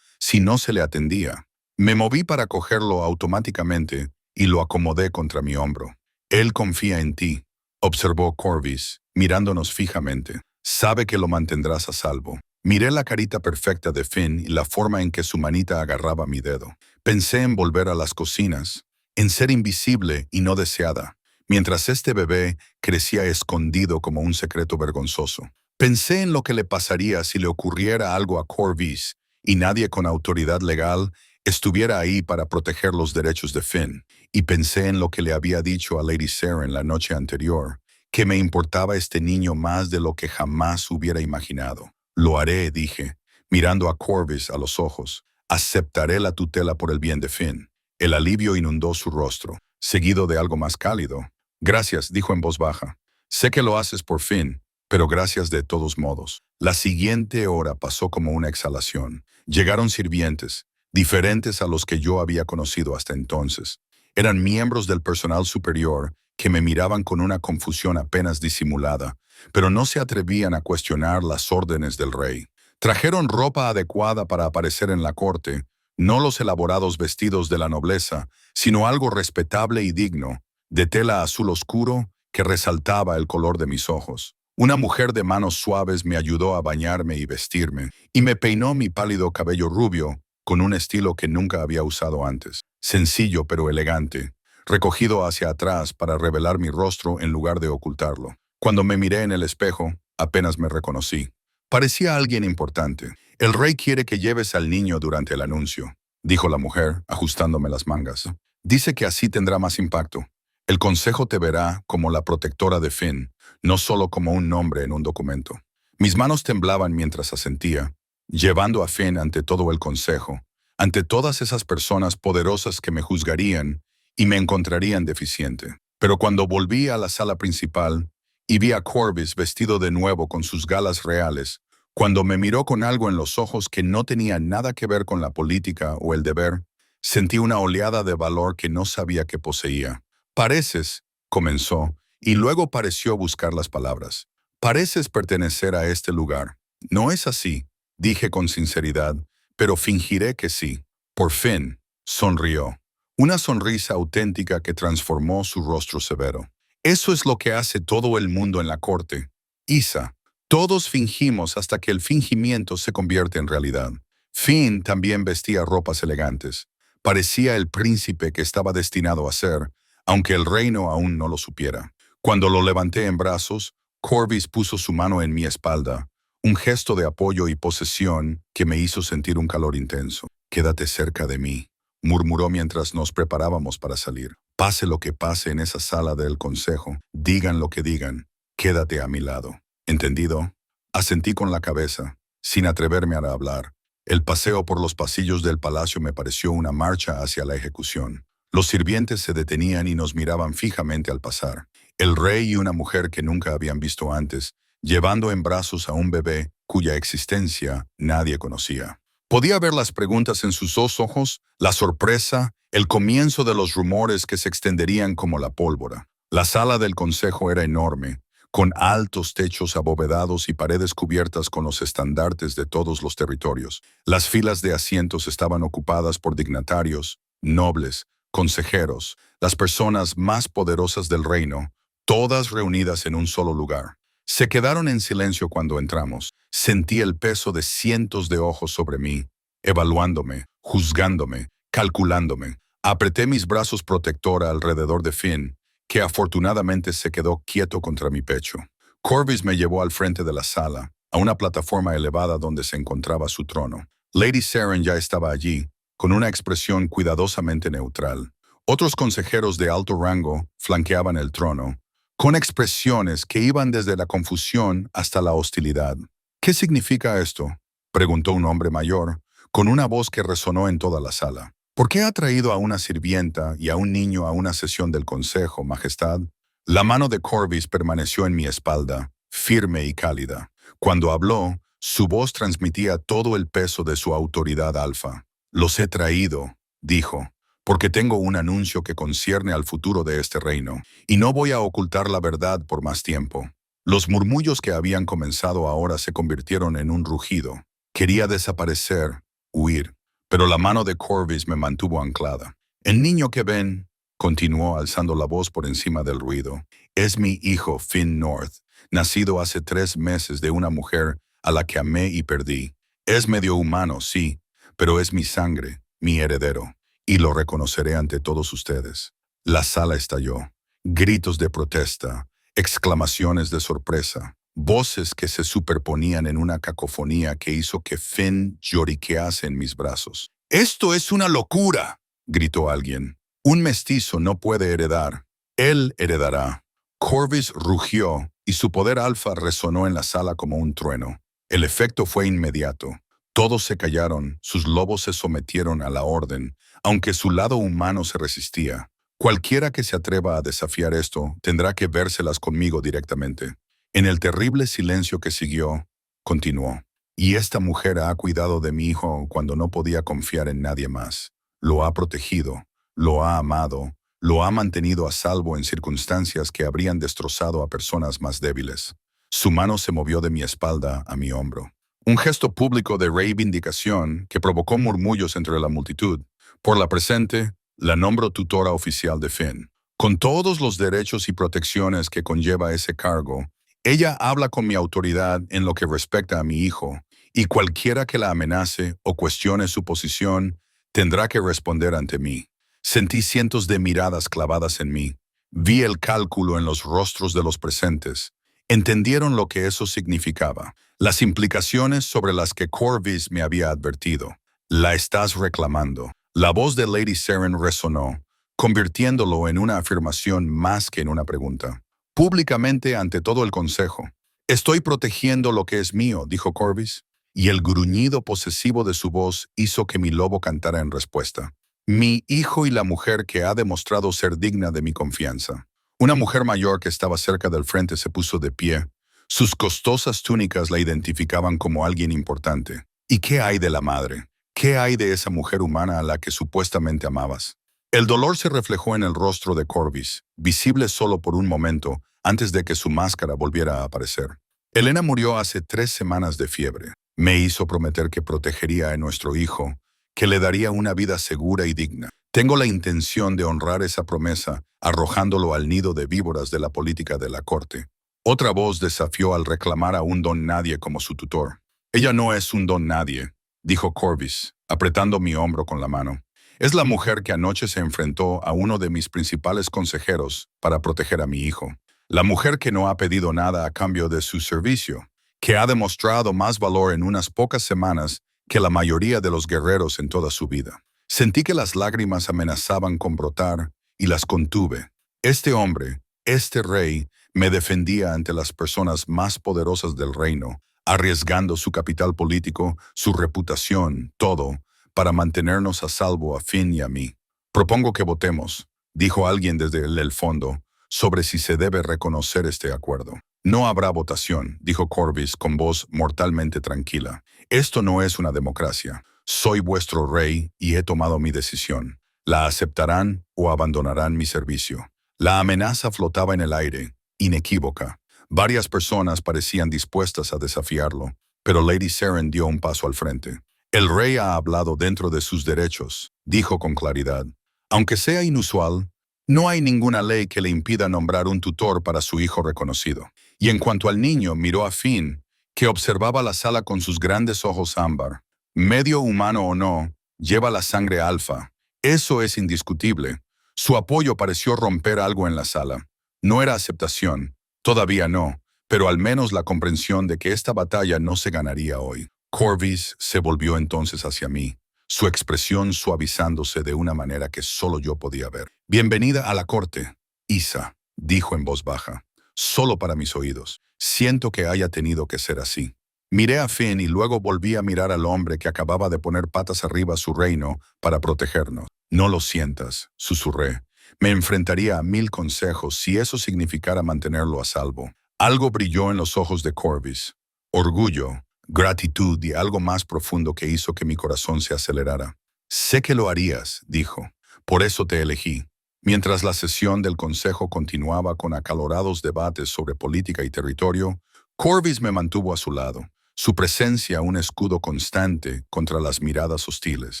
si no se le atendía. Me moví para cogerlo automáticamente y lo acomodé contra mi hombro. Él confía en ti, observó Corvus, mirándonos fijamente. Sabe que lo mantendrás a salvo. Miré la carita perfecta de Finn y la forma en que su manita agarraba mi dedo. Pensé en volver a las cocinas, en ser invisible y no deseada, mientras este bebé crecía escondido como un secreto vergonzoso. Pensé en lo que le pasaría si le ocurriera algo a Corvus y nadie con autoridad legal estuviera ahí para proteger los derechos de Finn, y pensé en lo que le había dicho a Lady Saren la noche anterior, que me importaba este niño más de lo que jamás hubiera imaginado. Lo haré, dije, mirando a Corvus a los ojos. Aceptaré la tutela por el bien de Finn. El alivio inundó su rostro, seguido de algo más cálido. Gracias, dijo en voz baja. Sé que lo haces por Finn, pero gracias de todos modos. La siguiente hora pasó como una exhalación. Llegaron sirvientes, diferentes a los que yo había conocido hasta entonces. Eran miembros del personal superior que me miraban con una confusión apenas disimulada, pero no se atrevían a cuestionar las órdenes del rey. Trajeron ropa adecuada para aparecer en la corte, no los elaborados vestidos de la nobleza, sino algo respetable y digno, de tela azul oscuro que resaltaba el color de mis ojos. Una mujer de manos suaves me ayudó a bañarme y vestirme, y me peinó mi pálido cabello rubio con un estilo que nunca había usado antes. Sencillo pero elegante, recogido hacia atrás para revelar mi rostro en lugar de ocultarlo. Cuando me miré en el espejo, apenas me reconocí. Parecía alguien importante. El rey quiere que lleves al niño durante el anuncio, dijo la mujer, ajustándome las mangas. Dice que así tendrá más impacto. El consejo te verá como la protectora de Finn, no solo como un nombre en un documento. Mis manos temblaban mientras asentía, llevando a Finn ante todo el consejo, ante todas esas personas poderosas que me juzgarían y me encontrarían deficiente. Pero cuando volví a la sala principal y vi a Corvus vestido de nuevo con sus galas reales, cuando me miró con algo en los ojos que no tenía nada que ver con la política o el deber, sentí una oleada de valor que no sabía que poseía. Pareces, comenzó, y luego pareció buscar las palabras. Pareces pertenecer a este lugar. No es así, dije con sinceridad, pero fingiré que sí. Por fin, sonrió. Una sonrisa auténtica que transformó su rostro severo. Eso es lo que hace todo el mundo en la corte. Isa, todos fingimos hasta que el fingimiento se convierte en realidad. Finn también vestía ropas elegantes. Parecía el príncipe que estaba destinado a ser, aunque el reino aún no lo supiera. Cuando lo levanté en brazos, Corvus puso su mano en mi espalda, un gesto de apoyo y posesión que me hizo sentir un calor intenso. «Quédate cerca de mí», murmuró mientras nos preparábamos para salir. «Pase lo que pase en esa sala del consejo, digan lo que digan, quédate a mi lado». ¿Entendido? Asentí con la cabeza, sin atreverme a hablar. El paseo por los pasillos del palacio me pareció una marcha hacia la ejecución. Los sirvientes se detenían y nos miraban fijamente al pasar. El rey y una mujer que nunca habían visto antes, llevando en brazos a un bebé cuya existencia nadie conocía. Podía ver las preguntas en sus dos ojos, la sorpresa, el comienzo de los rumores que se extenderían como la pólvora. La sala del consejo era enorme, con altos techos abovedados y paredes cubiertas con los estandartes de todos los territorios. Las filas de asientos estaban ocupadas por dignatarios, nobles, consejeros, las personas más poderosas del reino, todas reunidas en un solo lugar. Se quedaron en silencio cuando entramos. Sentí el peso de cientos de ojos sobre mí, evaluándome, juzgándome, calculándome. Apreté mis brazos protectora alrededor de Finn, que afortunadamente se quedó quieto contra mi pecho. Corvus me llevó al frente de la sala, a una plataforma elevada donde se encontraba su trono. Lady Saren ya estaba allí, con una expresión cuidadosamente neutral. Otros consejeros de alto rango flanqueaban el trono, con expresiones que iban desde la confusión hasta la hostilidad. «¿Qué significa esto?», preguntó un hombre mayor, con una voz que resonó en toda la sala. «¿Por qué ha traído a una sirvienta y a un niño a una sesión del consejo, Majestad?». La mano de Corvus permaneció en mi espalda, firme y cálida. Cuando habló, su voz transmitía todo el peso de su autoridad alfa. «Los he traído», dijo, «porque tengo un anuncio que concierne al futuro de este reino, y no voy a ocultar la verdad por más tiempo». Los murmullos que habían comenzado ahora se convirtieron en un rugido. Quería desaparecer, huir, pero la mano de Corvus me mantuvo anclada. «El niño que ven», continuó alzando la voz por encima del ruido, «es mi hijo Finn North, nacido hace 3 meses de una mujer a la que amé y perdí. Es medio humano, sí, pero es mi sangre, mi heredero, y lo reconoceré ante todos ustedes». La sala estalló. Gritos de protesta, exclamaciones de sorpresa, voces que se superponían en una cacofonía que hizo que Finn lloriquease en mis brazos. «¡Esto es una locura!», gritó alguien. «Un mestizo no puede heredar. Él heredará». Corvus rugió y su poder alfa resonó en la sala como un trueno. El efecto fue inmediato. Todos se callaron, sus lobos se sometieron a la orden, aunque su lado humano se resistía. Cualquiera que se atreva a desafiar esto tendrá que vérselas conmigo directamente. En el terrible silencio que siguió, continuó. «Y esta mujer ha cuidado de mi hijo cuando no podía confiar en nadie más. Lo ha protegido, lo ha amado, lo ha mantenido a salvo en circunstancias que habrían destrozado a personas más débiles». Su mano se movió de mi espalda a mi hombro. Un gesto público de reivindicación que provocó murmullos entre la multitud. Por la presente, la nombro tutora oficial de Finn. Con todos los derechos y protecciones que conlleva ese cargo, Ella habla con mi autoridad en lo que respecta a mi hijo, y cualquiera que la amenace o cuestione su posición tendrá que responder ante mí. Sentí cientos de miradas clavadas en mí. Vi el cálculo en los rostros de los presentes. Entendieron lo que eso significaba, las implicaciones sobre las que Corvus me había advertido. La estás reclamando. La voz de Lady Saren resonó, convirtiéndolo en una afirmación más que en una pregunta. Públicamente ante todo el consejo. Estoy protegiendo lo que es mío, dijo Corvus, y el gruñido posesivo de su voz hizo que mi lobo cantara en respuesta. Mi hijo y la mujer que ha demostrado ser digna de mi confianza. Una mujer mayor que estaba cerca del frente se puso de pie. Sus costosas túnicas la identificaban como alguien importante. ¿Y qué hay de la madre? ¿Qué hay de esa mujer humana a la que supuestamente amabas? El dolor se reflejó en el rostro de Corvus, visible solo por un momento, antes de que su máscara volviera a aparecer. Elena murió hace 3 semanas de fiebre. Me hizo prometer que protegería a nuestro hijo, que le daría una vida segura y digna. Tengo la intención de honrar esa promesa, arrojándolo al nido de víboras de la política de la corte. Otra voz desafió al reclamar a un don nadie como su tutor. Ella no es un don nadie, dijo Corvus, apretando mi hombro con la mano. Es la mujer que anoche se enfrentó a uno de mis principales consejeros para proteger a mi hijo. La mujer que no ha pedido nada a cambio de su servicio, que ha demostrado más valor en unas pocas semanas que la mayoría de los guerreros en toda su vida. Sentí que las lágrimas amenazaban con brotar y las contuve. Este hombre, este rey, me defendía ante las personas más poderosas del reino, arriesgando su capital político, su reputación, todo, para mantenernos a salvo a Finn y a mí. Propongo que votemos, dijo alguien desde el fondo, sobre si se debe reconocer este acuerdo. No habrá votación, dijo Corvus con voz mortalmente tranquila. Esto no es una democracia. Soy vuestro rey y he tomado mi decisión. La aceptarán o abandonarán mi servicio. La amenaza flotaba en el aire, inequívoca. Varias personas parecían dispuestas a desafiarlo, pero Lady Saren dio un paso al frente. El rey ha hablado dentro de sus derechos, dijo con claridad. Aunque sea inusual, no hay ninguna ley que le impida nombrar un tutor para su hijo reconocido. Y en cuanto al niño, miró a Finn, que observaba la sala con sus grandes ojos ámbar. Medio humano o no, lleva la sangre alfa. Eso es indiscutible. Su apoyo pareció romper algo en la sala. No era aceptación, todavía no, pero al menos la comprensión de que esta batalla no se ganaría hoy. Corvus se volvió entonces hacia mí, su expresión suavizándose de una manera que solo yo podía ver. Bienvenida a la corte, Isa, dijo en voz baja, solo para mis oídos. Siento que haya tenido que ser así. Miré a Finn y luego volví a mirar al hombre que acababa de poner patas arriba a su reino para protegernos. No lo sientas, susurré. Me enfrentaría a 1000 consejos si eso significara mantenerlo a salvo. Algo brilló en los ojos de Corvus. Orgullo, gratitud y algo más profundo que hizo que mi corazón se acelerara. Sé que lo harías, dijo. Por eso te elegí. Mientras la sesión del consejo continuaba con acalorados debates sobre política y territorio, Corvus me mantuvo a su lado. Su presencia un escudo constante contra las miradas hostiles.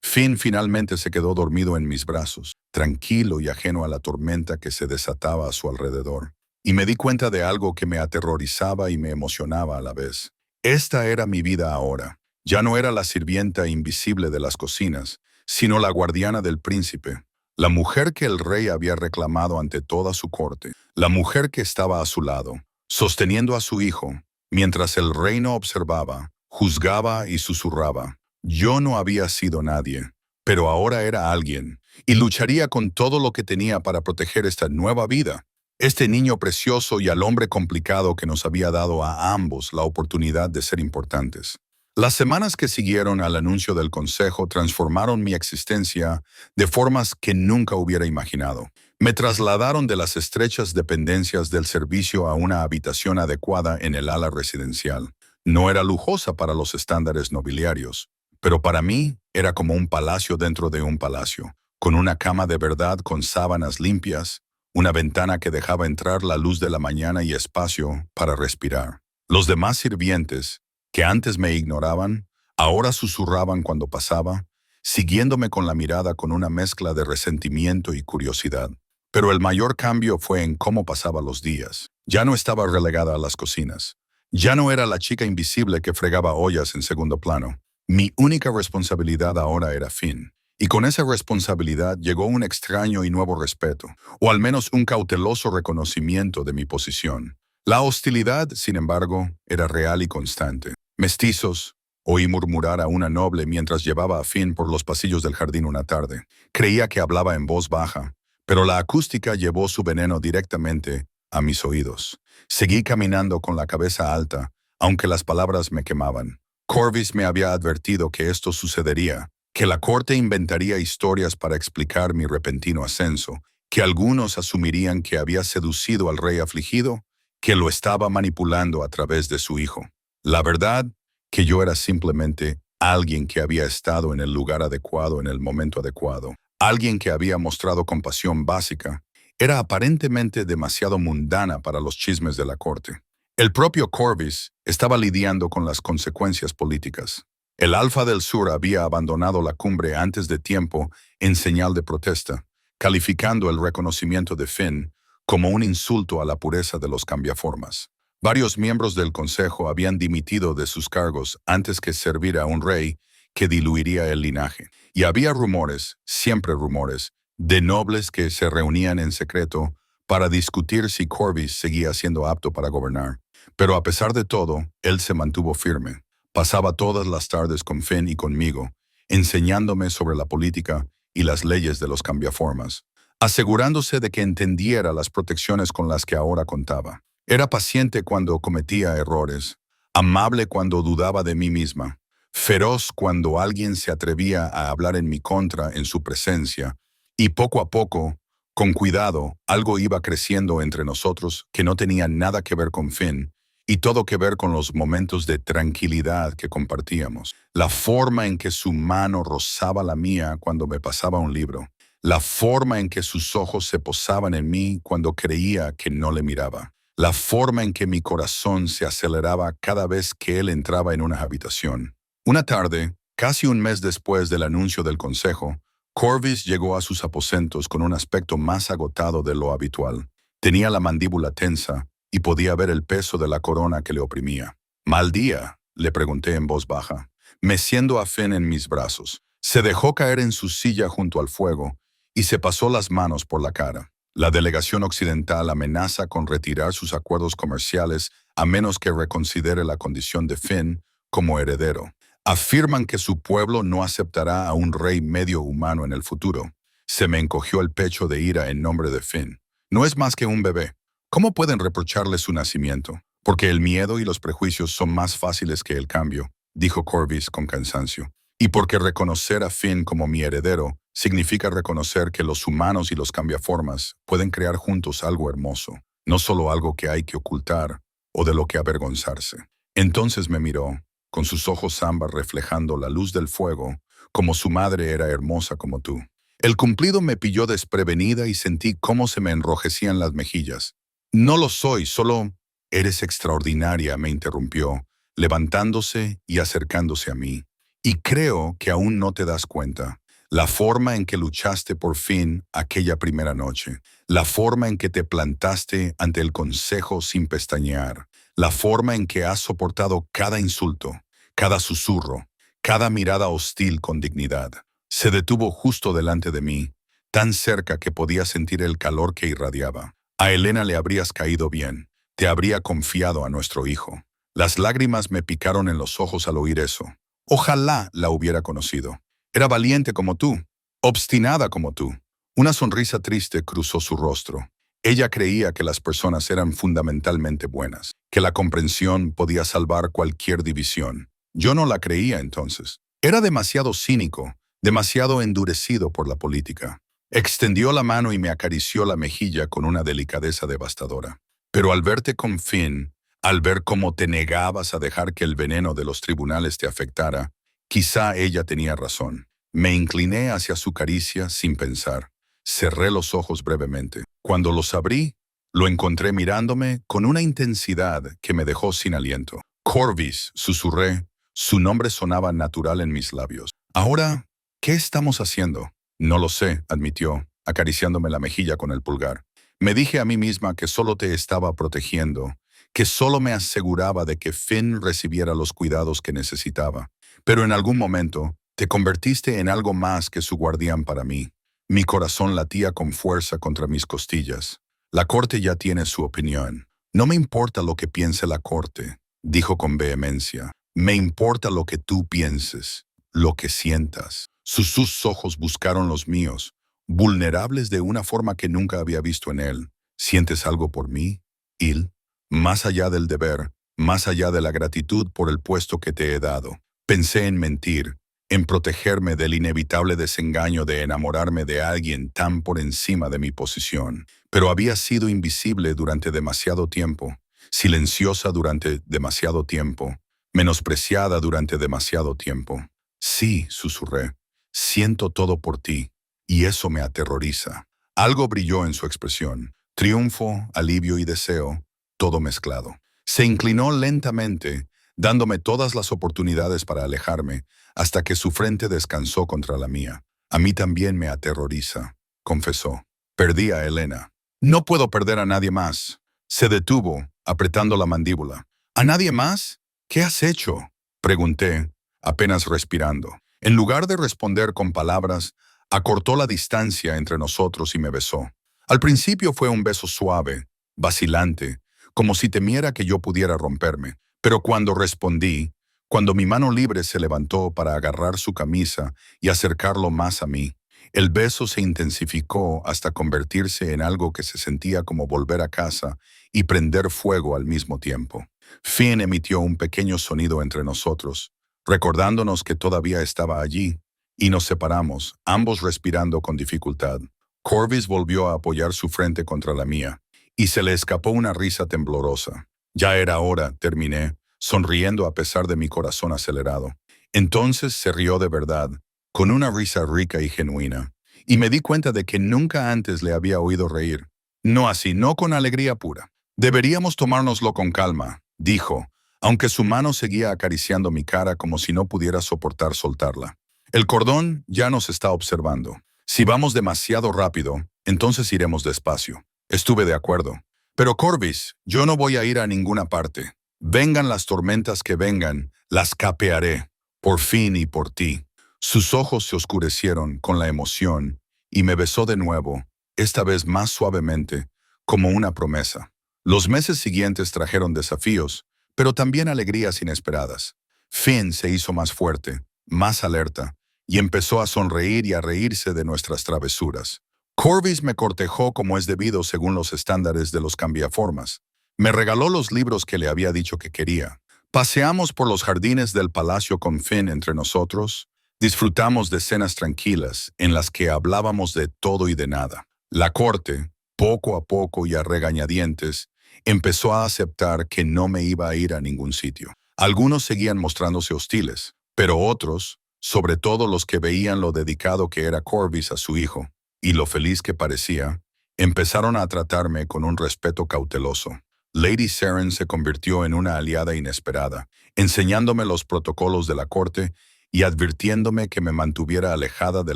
Finn finalmente se quedó dormido en mis brazos, tranquilo y ajeno a la tormenta que se desataba a su alrededor. Y me di cuenta de algo que me aterrorizaba y me emocionaba a la vez. Esta era mi vida ahora. Ya no era la sirvienta invisible de las cocinas, sino la guardiana del príncipe, la mujer que el rey había reclamado ante toda su corte, la mujer que estaba a su lado, sosteniendo a su hijo, mientras el reino observaba, juzgaba y susurraba. Yo no había sido nadie, pero ahora era alguien, y lucharía con todo lo que tenía para proteger esta nueva vida, este niño precioso y al hombre complicado que nos había dado a ambos la oportunidad de ser importantes. Las semanas que siguieron al anuncio del consejo transformaron mi existencia de formas que nunca hubiera imaginado. Me trasladaron de las estrechas dependencias del servicio a una habitación adecuada en el ala residencial. No era lujosa para los estándares nobiliarios, pero para mí era como un palacio dentro de un palacio, con una cama de verdad con sábanas limpias, una ventana que dejaba entrar la luz de la mañana y espacio para respirar. Los demás sirvientes, que antes me ignoraban, ahora susurraban cuando pasaba, siguiéndome con la mirada con una mezcla de resentimiento y curiosidad. Pero el mayor cambio fue en cómo pasaba los días. Ya no estaba relegada a las cocinas. Ya no era la chica invisible que fregaba ollas en segundo plano. Mi única responsabilidad ahora era Finn. Y con esa responsabilidad llegó un extraño y nuevo respeto, o al menos un cauteloso reconocimiento de mi posición. La hostilidad, sin embargo, era real y constante. Mestizos, oí murmurar a una noble mientras llevaba a Finn por los pasillos del jardín una tarde. Creía que hablaba en voz baja, pero la acústica llevó su veneno directamente a mis oídos. Seguí caminando con la cabeza alta, aunque las palabras me quemaban. Corvus me había advertido que esto sucedería, que la corte inventaría historias para explicar mi repentino ascenso, que algunos asumirían que había seducido al rey afligido, que lo estaba manipulando a través de su hijo. La verdad, que yo era simplemente alguien que había estado en el lugar adecuado en el momento adecuado, alguien que había mostrado compasión básica. Era aparentemente demasiado mundana para los chismes de la corte. El propio Corvus estaba lidiando con las consecuencias políticas. El Alfa del Sur había abandonado la cumbre antes de tiempo en señal de protesta, calificando el reconocimiento de Finn como un insulto a la pureza de los cambiaformas. Varios miembros del Consejo habían dimitido de sus cargos antes que servir a un rey que diluiría el linaje. Y había rumores, siempre rumores, de nobles que se reunían en secreto para discutir si Corvus seguía siendo apto para gobernar. Pero a pesar de todo, él se mantuvo firme. Pasaba todas las tardes con Finn y conmigo, enseñándome sobre la política y las leyes de los cambiaformas, asegurándose de que entendiera las protecciones con las que ahora contaba. Era paciente cuando cometía errores, amable cuando dudaba de mí misma, feroz cuando alguien se atrevía a hablar en mi contra en su presencia, y poco a poco, con cuidado, algo iba creciendo entre nosotros que no tenía nada que ver con Finn, y todo que ver con los momentos de tranquilidad que compartíamos. La forma en que su mano rozaba la mía cuando me pasaba un libro. La forma en que sus ojos se posaban en mí cuando creía que no le miraba. La forma en que mi corazón se aceleraba cada vez que él entraba en una habitación. Una tarde, casi un mes después del anuncio del consejo, Corvus llegó a sus aposentos con un aspecto más agotado de lo habitual. Tenía la mandíbula tensa y podía ver el peso de la corona que le oprimía. «¿Mal día?», le pregunté en voz baja, meciendo a Finn en mis brazos. Se dejó caer en su silla junto al fuego y se pasó las manos por la cara. La delegación occidental amenaza con retirar sus acuerdos comerciales a menos que reconsidere la condición de Finn como heredero. Afirman que su pueblo no aceptará a un rey medio humano en el futuro. Se me encogió el pecho de ira en nombre de Finn. No es más que un bebé. ¿Cómo pueden reprocharle su nacimiento? Porque el miedo y los prejuicios son más fáciles que el cambio, dijo Corvus con cansancio. Y porque reconocer a Finn como mi heredero significa reconocer que los humanos y los cambiaformas pueden crear juntos algo hermoso, no solo algo que hay que ocultar o de lo que avergonzarse. Entonces me miró, con sus ojos ámbar reflejando la luz del fuego, como su madre era hermosa como tú. El cumplido me pilló desprevenida y sentí cómo se me enrojecían las mejillas. «No lo soy, solo eres extraordinaria», me interrumpió, levantándose y acercándose a mí. «Y creo que aún no te das cuenta. La forma en que luchaste por Finn aquella primera noche, la forma en que te plantaste ante el consejo sin pestañear, la forma en que has soportado cada insulto, cada susurro, cada mirada hostil con dignidad. Se detuvo justo delante de mí, tan cerca que podía sentir el calor que irradiaba. A Helena le habrías caído bien, te habría confiado a nuestro hijo». Las lágrimas me picaron en los ojos al oír eso. Ojalá la hubiera conocido. Era valiente como tú, obstinada como tú. Una sonrisa triste cruzó su rostro. Ella creía que las personas eran fundamentalmente buenas, que la comprensión podía salvar cualquier división. Yo no la creía entonces. Era demasiado cínico, demasiado endurecido por la política. Extendió la mano y me acarició la mejilla con una delicadeza devastadora. Pero al verte con Finn, al ver cómo te negabas a dejar que el veneno de los tribunales te afectara, quizá ella tenía razón. Me incliné hacia su caricia sin pensar. Cerré los ojos brevemente. Cuando los abrí, lo encontré mirándome con una intensidad que me dejó sin aliento. «Corvus», susurré. Su nombre sonaba natural en mis labios. «Ahora, ¿qué estamos haciendo?» «No lo sé», admitió, acariciándome la mejilla con el pulgar. Me dije a mí misma que solo te estaba protegiendo, que solo me aseguraba de que Finn recibiera los cuidados que necesitaba. Pero en algún momento, te convertiste en algo más que su guardián para mí. Mi corazón latía con fuerza contra mis costillas. La corte ya tiene su opinión. No me importa lo que piense la corte, dijo con vehemencia. Me importa lo que tú pienses, lo que sientas. Sus ojos buscaron los míos, vulnerables de una forma que nunca había visto en él. ¿Sientes algo por mí, Il? Más allá del deber, más allá de la gratitud por el puesto que te he dado. Pensé en mentir, en protegerme del inevitable desengaño de enamorarme de alguien tan por encima de mi posición. Pero había sido invisible durante demasiado tiempo, silenciosa durante demasiado tiempo, menospreciada durante demasiado tiempo. Sí, susurré, siento todo por ti, y eso me aterroriza. Algo brilló en su expresión, triunfo, alivio y deseo, todo mezclado. Se inclinó lentamente, dándome todas las oportunidades para alejarme, hasta que su frente descansó contra la mía. A mí también me aterroriza, confesó. Perdí a Elena. No puedo perder a nadie más. Se detuvo, apretando la mandíbula. ¿A nadie más? ¿Qué has hecho?, pregunté, apenas respirando. En lugar de responder con palabras, acortó la distancia entre nosotros y me besó. Al principio fue un beso suave, vacilante, como si temiera que yo pudiera romperme. Pero cuando respondí, cuando mi mano libre se levantó para agarrar su camisa y acercarlo más a mí, el beso se intensificó hasta convertirse en algo que se sentía como volver a casa y prender fuego al mismo tiempo. Finn emitió un pequeño sonido entre nosotros, recordándonos que todavía estaba allí, y nos separamos, ambos respirando con dificultad. Corvus volvió a apoyar su frente contra la mía, y se le escapó una risa temblorosa. Ya era hora, terminé, sonriendo a pesar de mi corazón acelerado. Entonces se rió de verdad, con una risa rica y genuina, y me di cuenta de que nunca antes le había oído reír. No así, no con alegría pura. Deberíamos tomárnoslo con calma, dijo, aunque su mano seguía acariciando mi cara como si no pudiera soportar soltarla. El cordón ya nos está observando. Si vamos demasiado rápido, entonces iremos despacio. Estuve de acuerdo. Pero Corvus, yo no voy a ir a ninguna parte. Vengan las tormentas que vengan, las capearé, por Finn y por ti. Sus ojos se oscurecieron con la emoción y me besó de nuevo, esta vez más suavemente, como una promesa. Los meses siguientes trajeron desafíos, pero también alegrías inesperadas. Finn se hizo más fuerte, más alerta, y empezó a sonreír y a reírse de nuestras travesuras. Corvus me cortejó como es debido según los estándares de los cambiaformas. Me regaló los libros que le había dicho que quería. Paseamos por los jardines del palacio con Finn entre nosotros. Disfrutamos de cenas tranquilas en las que hablábamos de todo y de nada. La corte, poco a poco y a regañadientes, empezó a aceptar que no me iba a ir a ningún sitio. Algunos seguían mostrándose hostiles, pero otros, sobre todo los que veían lo dedicado que era Corvus a su hijo, y lo feliz que parecía, empezaron a tratarme con un respeto cauteloso. Lady Saren se convirtió en una aliada inesperada, enseñándome los protocolos de la corte y advirtiéndome que me mantuviera alejada de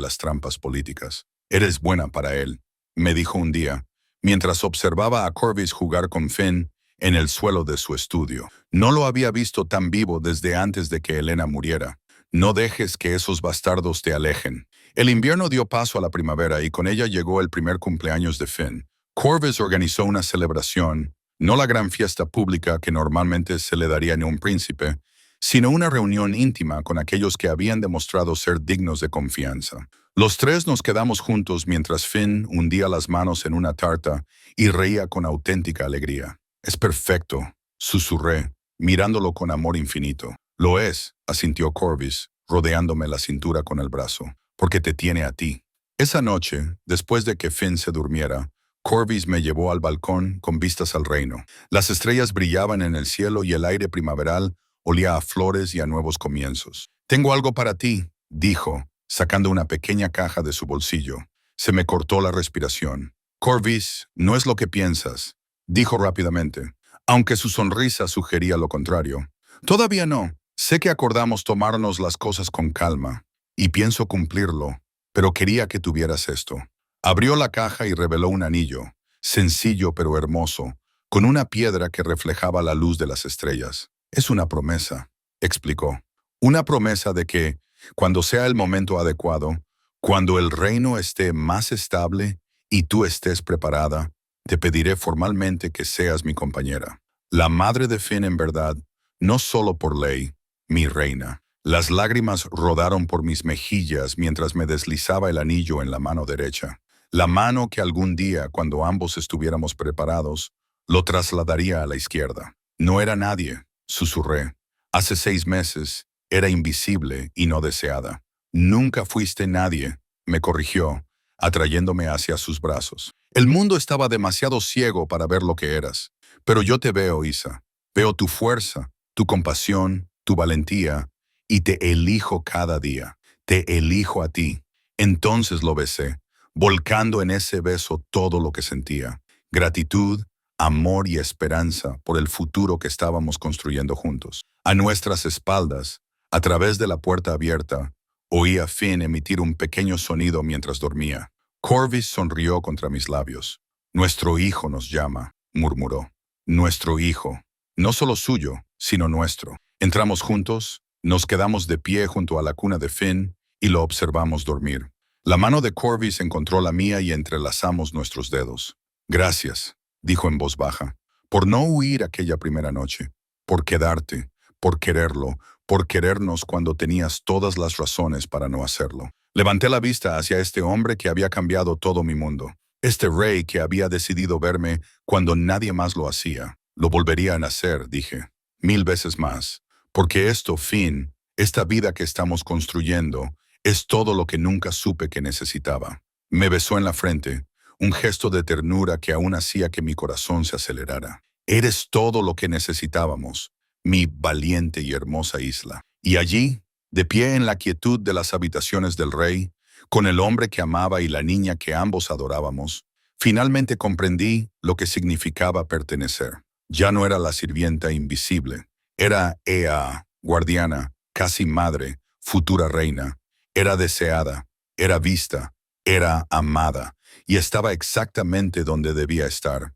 las trampas políticas. «Eres buena para él», me dijo un día, mientras observaba a Corvus jugar con Finn en el suelo de su estudio. No lo había visto tan vivo desde antes de que Elena muriera. «No dejes que esos bastardos te alejen». El invierno dio paso a la primavera y con ella llegó el primer cumpleaños de Finn. Corvus organizó una celebración, no la gran fiesta pública que normalmente se le daría a un príncipe, sino una reunión íntima con aquellos que habían demostrado ser dignos de confianza. Los tres nos quedamos juntos mientras Finn hundía las manos en una tarta y reía con auténtica alegría. «Es perfecto», susurré, mirándolo con amor infinito. «Lo es», asintió Corvus, rodeándome la cintura con el brazo, «porque te tiene a ti». Esa noche, después de que Finn se durmiera, Corvus me llevó al balcón con vistas al reino. Las estrellas brillaban en el cielo y el aire primaveral olía a flores y a nuevos comienzos. «Tengo algo para ti», dijo, sacando una pequeña caja de su bolsillo. Se me cortó la respiración. «Corvus, no es lo que piensas», dijo rápidamente, aunque su sonrisa sugería lo contrario. «Todavía no. Sé que acordamos tomarnos las cosas con calma, y pienso cumplirlo, pero quería que tuvieras esto». Abrió la caja y reveló un anillo, sencillo pero hermoso, con una piedra que reflejaba la luz de las estrellas. Es una promesa, explicó. Una promesa de que, cuando sea el momento adecuado, cuando el reino esté más estable y tú estés preparada, te pediré formalmente que seas mi compañera. La madre de Finn en verdad, no solo por ley, mi reina. Las lágrimas rodaron por mis mejillas mientras me deslizaba el anillo en la mano derecha. La mano que algún día, cuando ambos estuviéramos preparados, lo trasladaría a la izquierda. No era nadie, susurré. Hace 6 meses, era invisible y no deseada. Nunca fuiste nadie, me corrigió, atrayéndome hacia sus brazos. El mundo estaba demasiado ciego para ver lo que eras. Pero yo te veo, Isa. Veo tu fuerza, tu compasión, tu valentía, y te elijo cada día. Te elijo a ti. Entonces lo besé, volcando en ese beso todo lo que sentía. Gratitud, amor y esperanza por el futuro que estábamos construyendo juntos. A nuestras espaldas, a través de la puerta abierta, oí a Finn emitir un pequeño sonido mientras dormía. Corvus sonrió contra mis labios. Nuestro hijo nos llama, murmuró. Nuestro hijo. No solo suyo, sino nuestro. Entramos juntos, nos quedamos de pie junto a la cuna de Finn y lo observamos dormir. La mano de Corvus encontró la mía y entrelazamos nuestros dedos. Gracias, dijo en voz baja, por no huir aquella primera noche, por quedarte, por quererlo, por querernos cuando tenías todas las razones para no hacerlo. Levanté la vista hacia este hombre que había cambiado todo mi mundo. Este rey que había decidido verme cuando nadie más lo hacía. Lo volvería a nacer, dije, 1000 veces más. Porque esto, Finn, esta vida que estamos construyendo, es todo lo que nunca supe que necesitaba. Me besó en la frente, un gesto de ternura que aún hacía que mi corazón se acelerara. Eres todo lo que necesitábamos, mi valiente y hermosa isla. Y allí, de pie en la quietud de las habitaciones del rey, con el hombre que amaba y la niña que ambos adorábamos, finalmente comprendí lo que significaba pertenecer. Ya no era la sirvienta invisible, era Ea, guardiana, casi madre, futura reina. Era deseada, era vista, era amada, y estaba exactamente donde debía estar,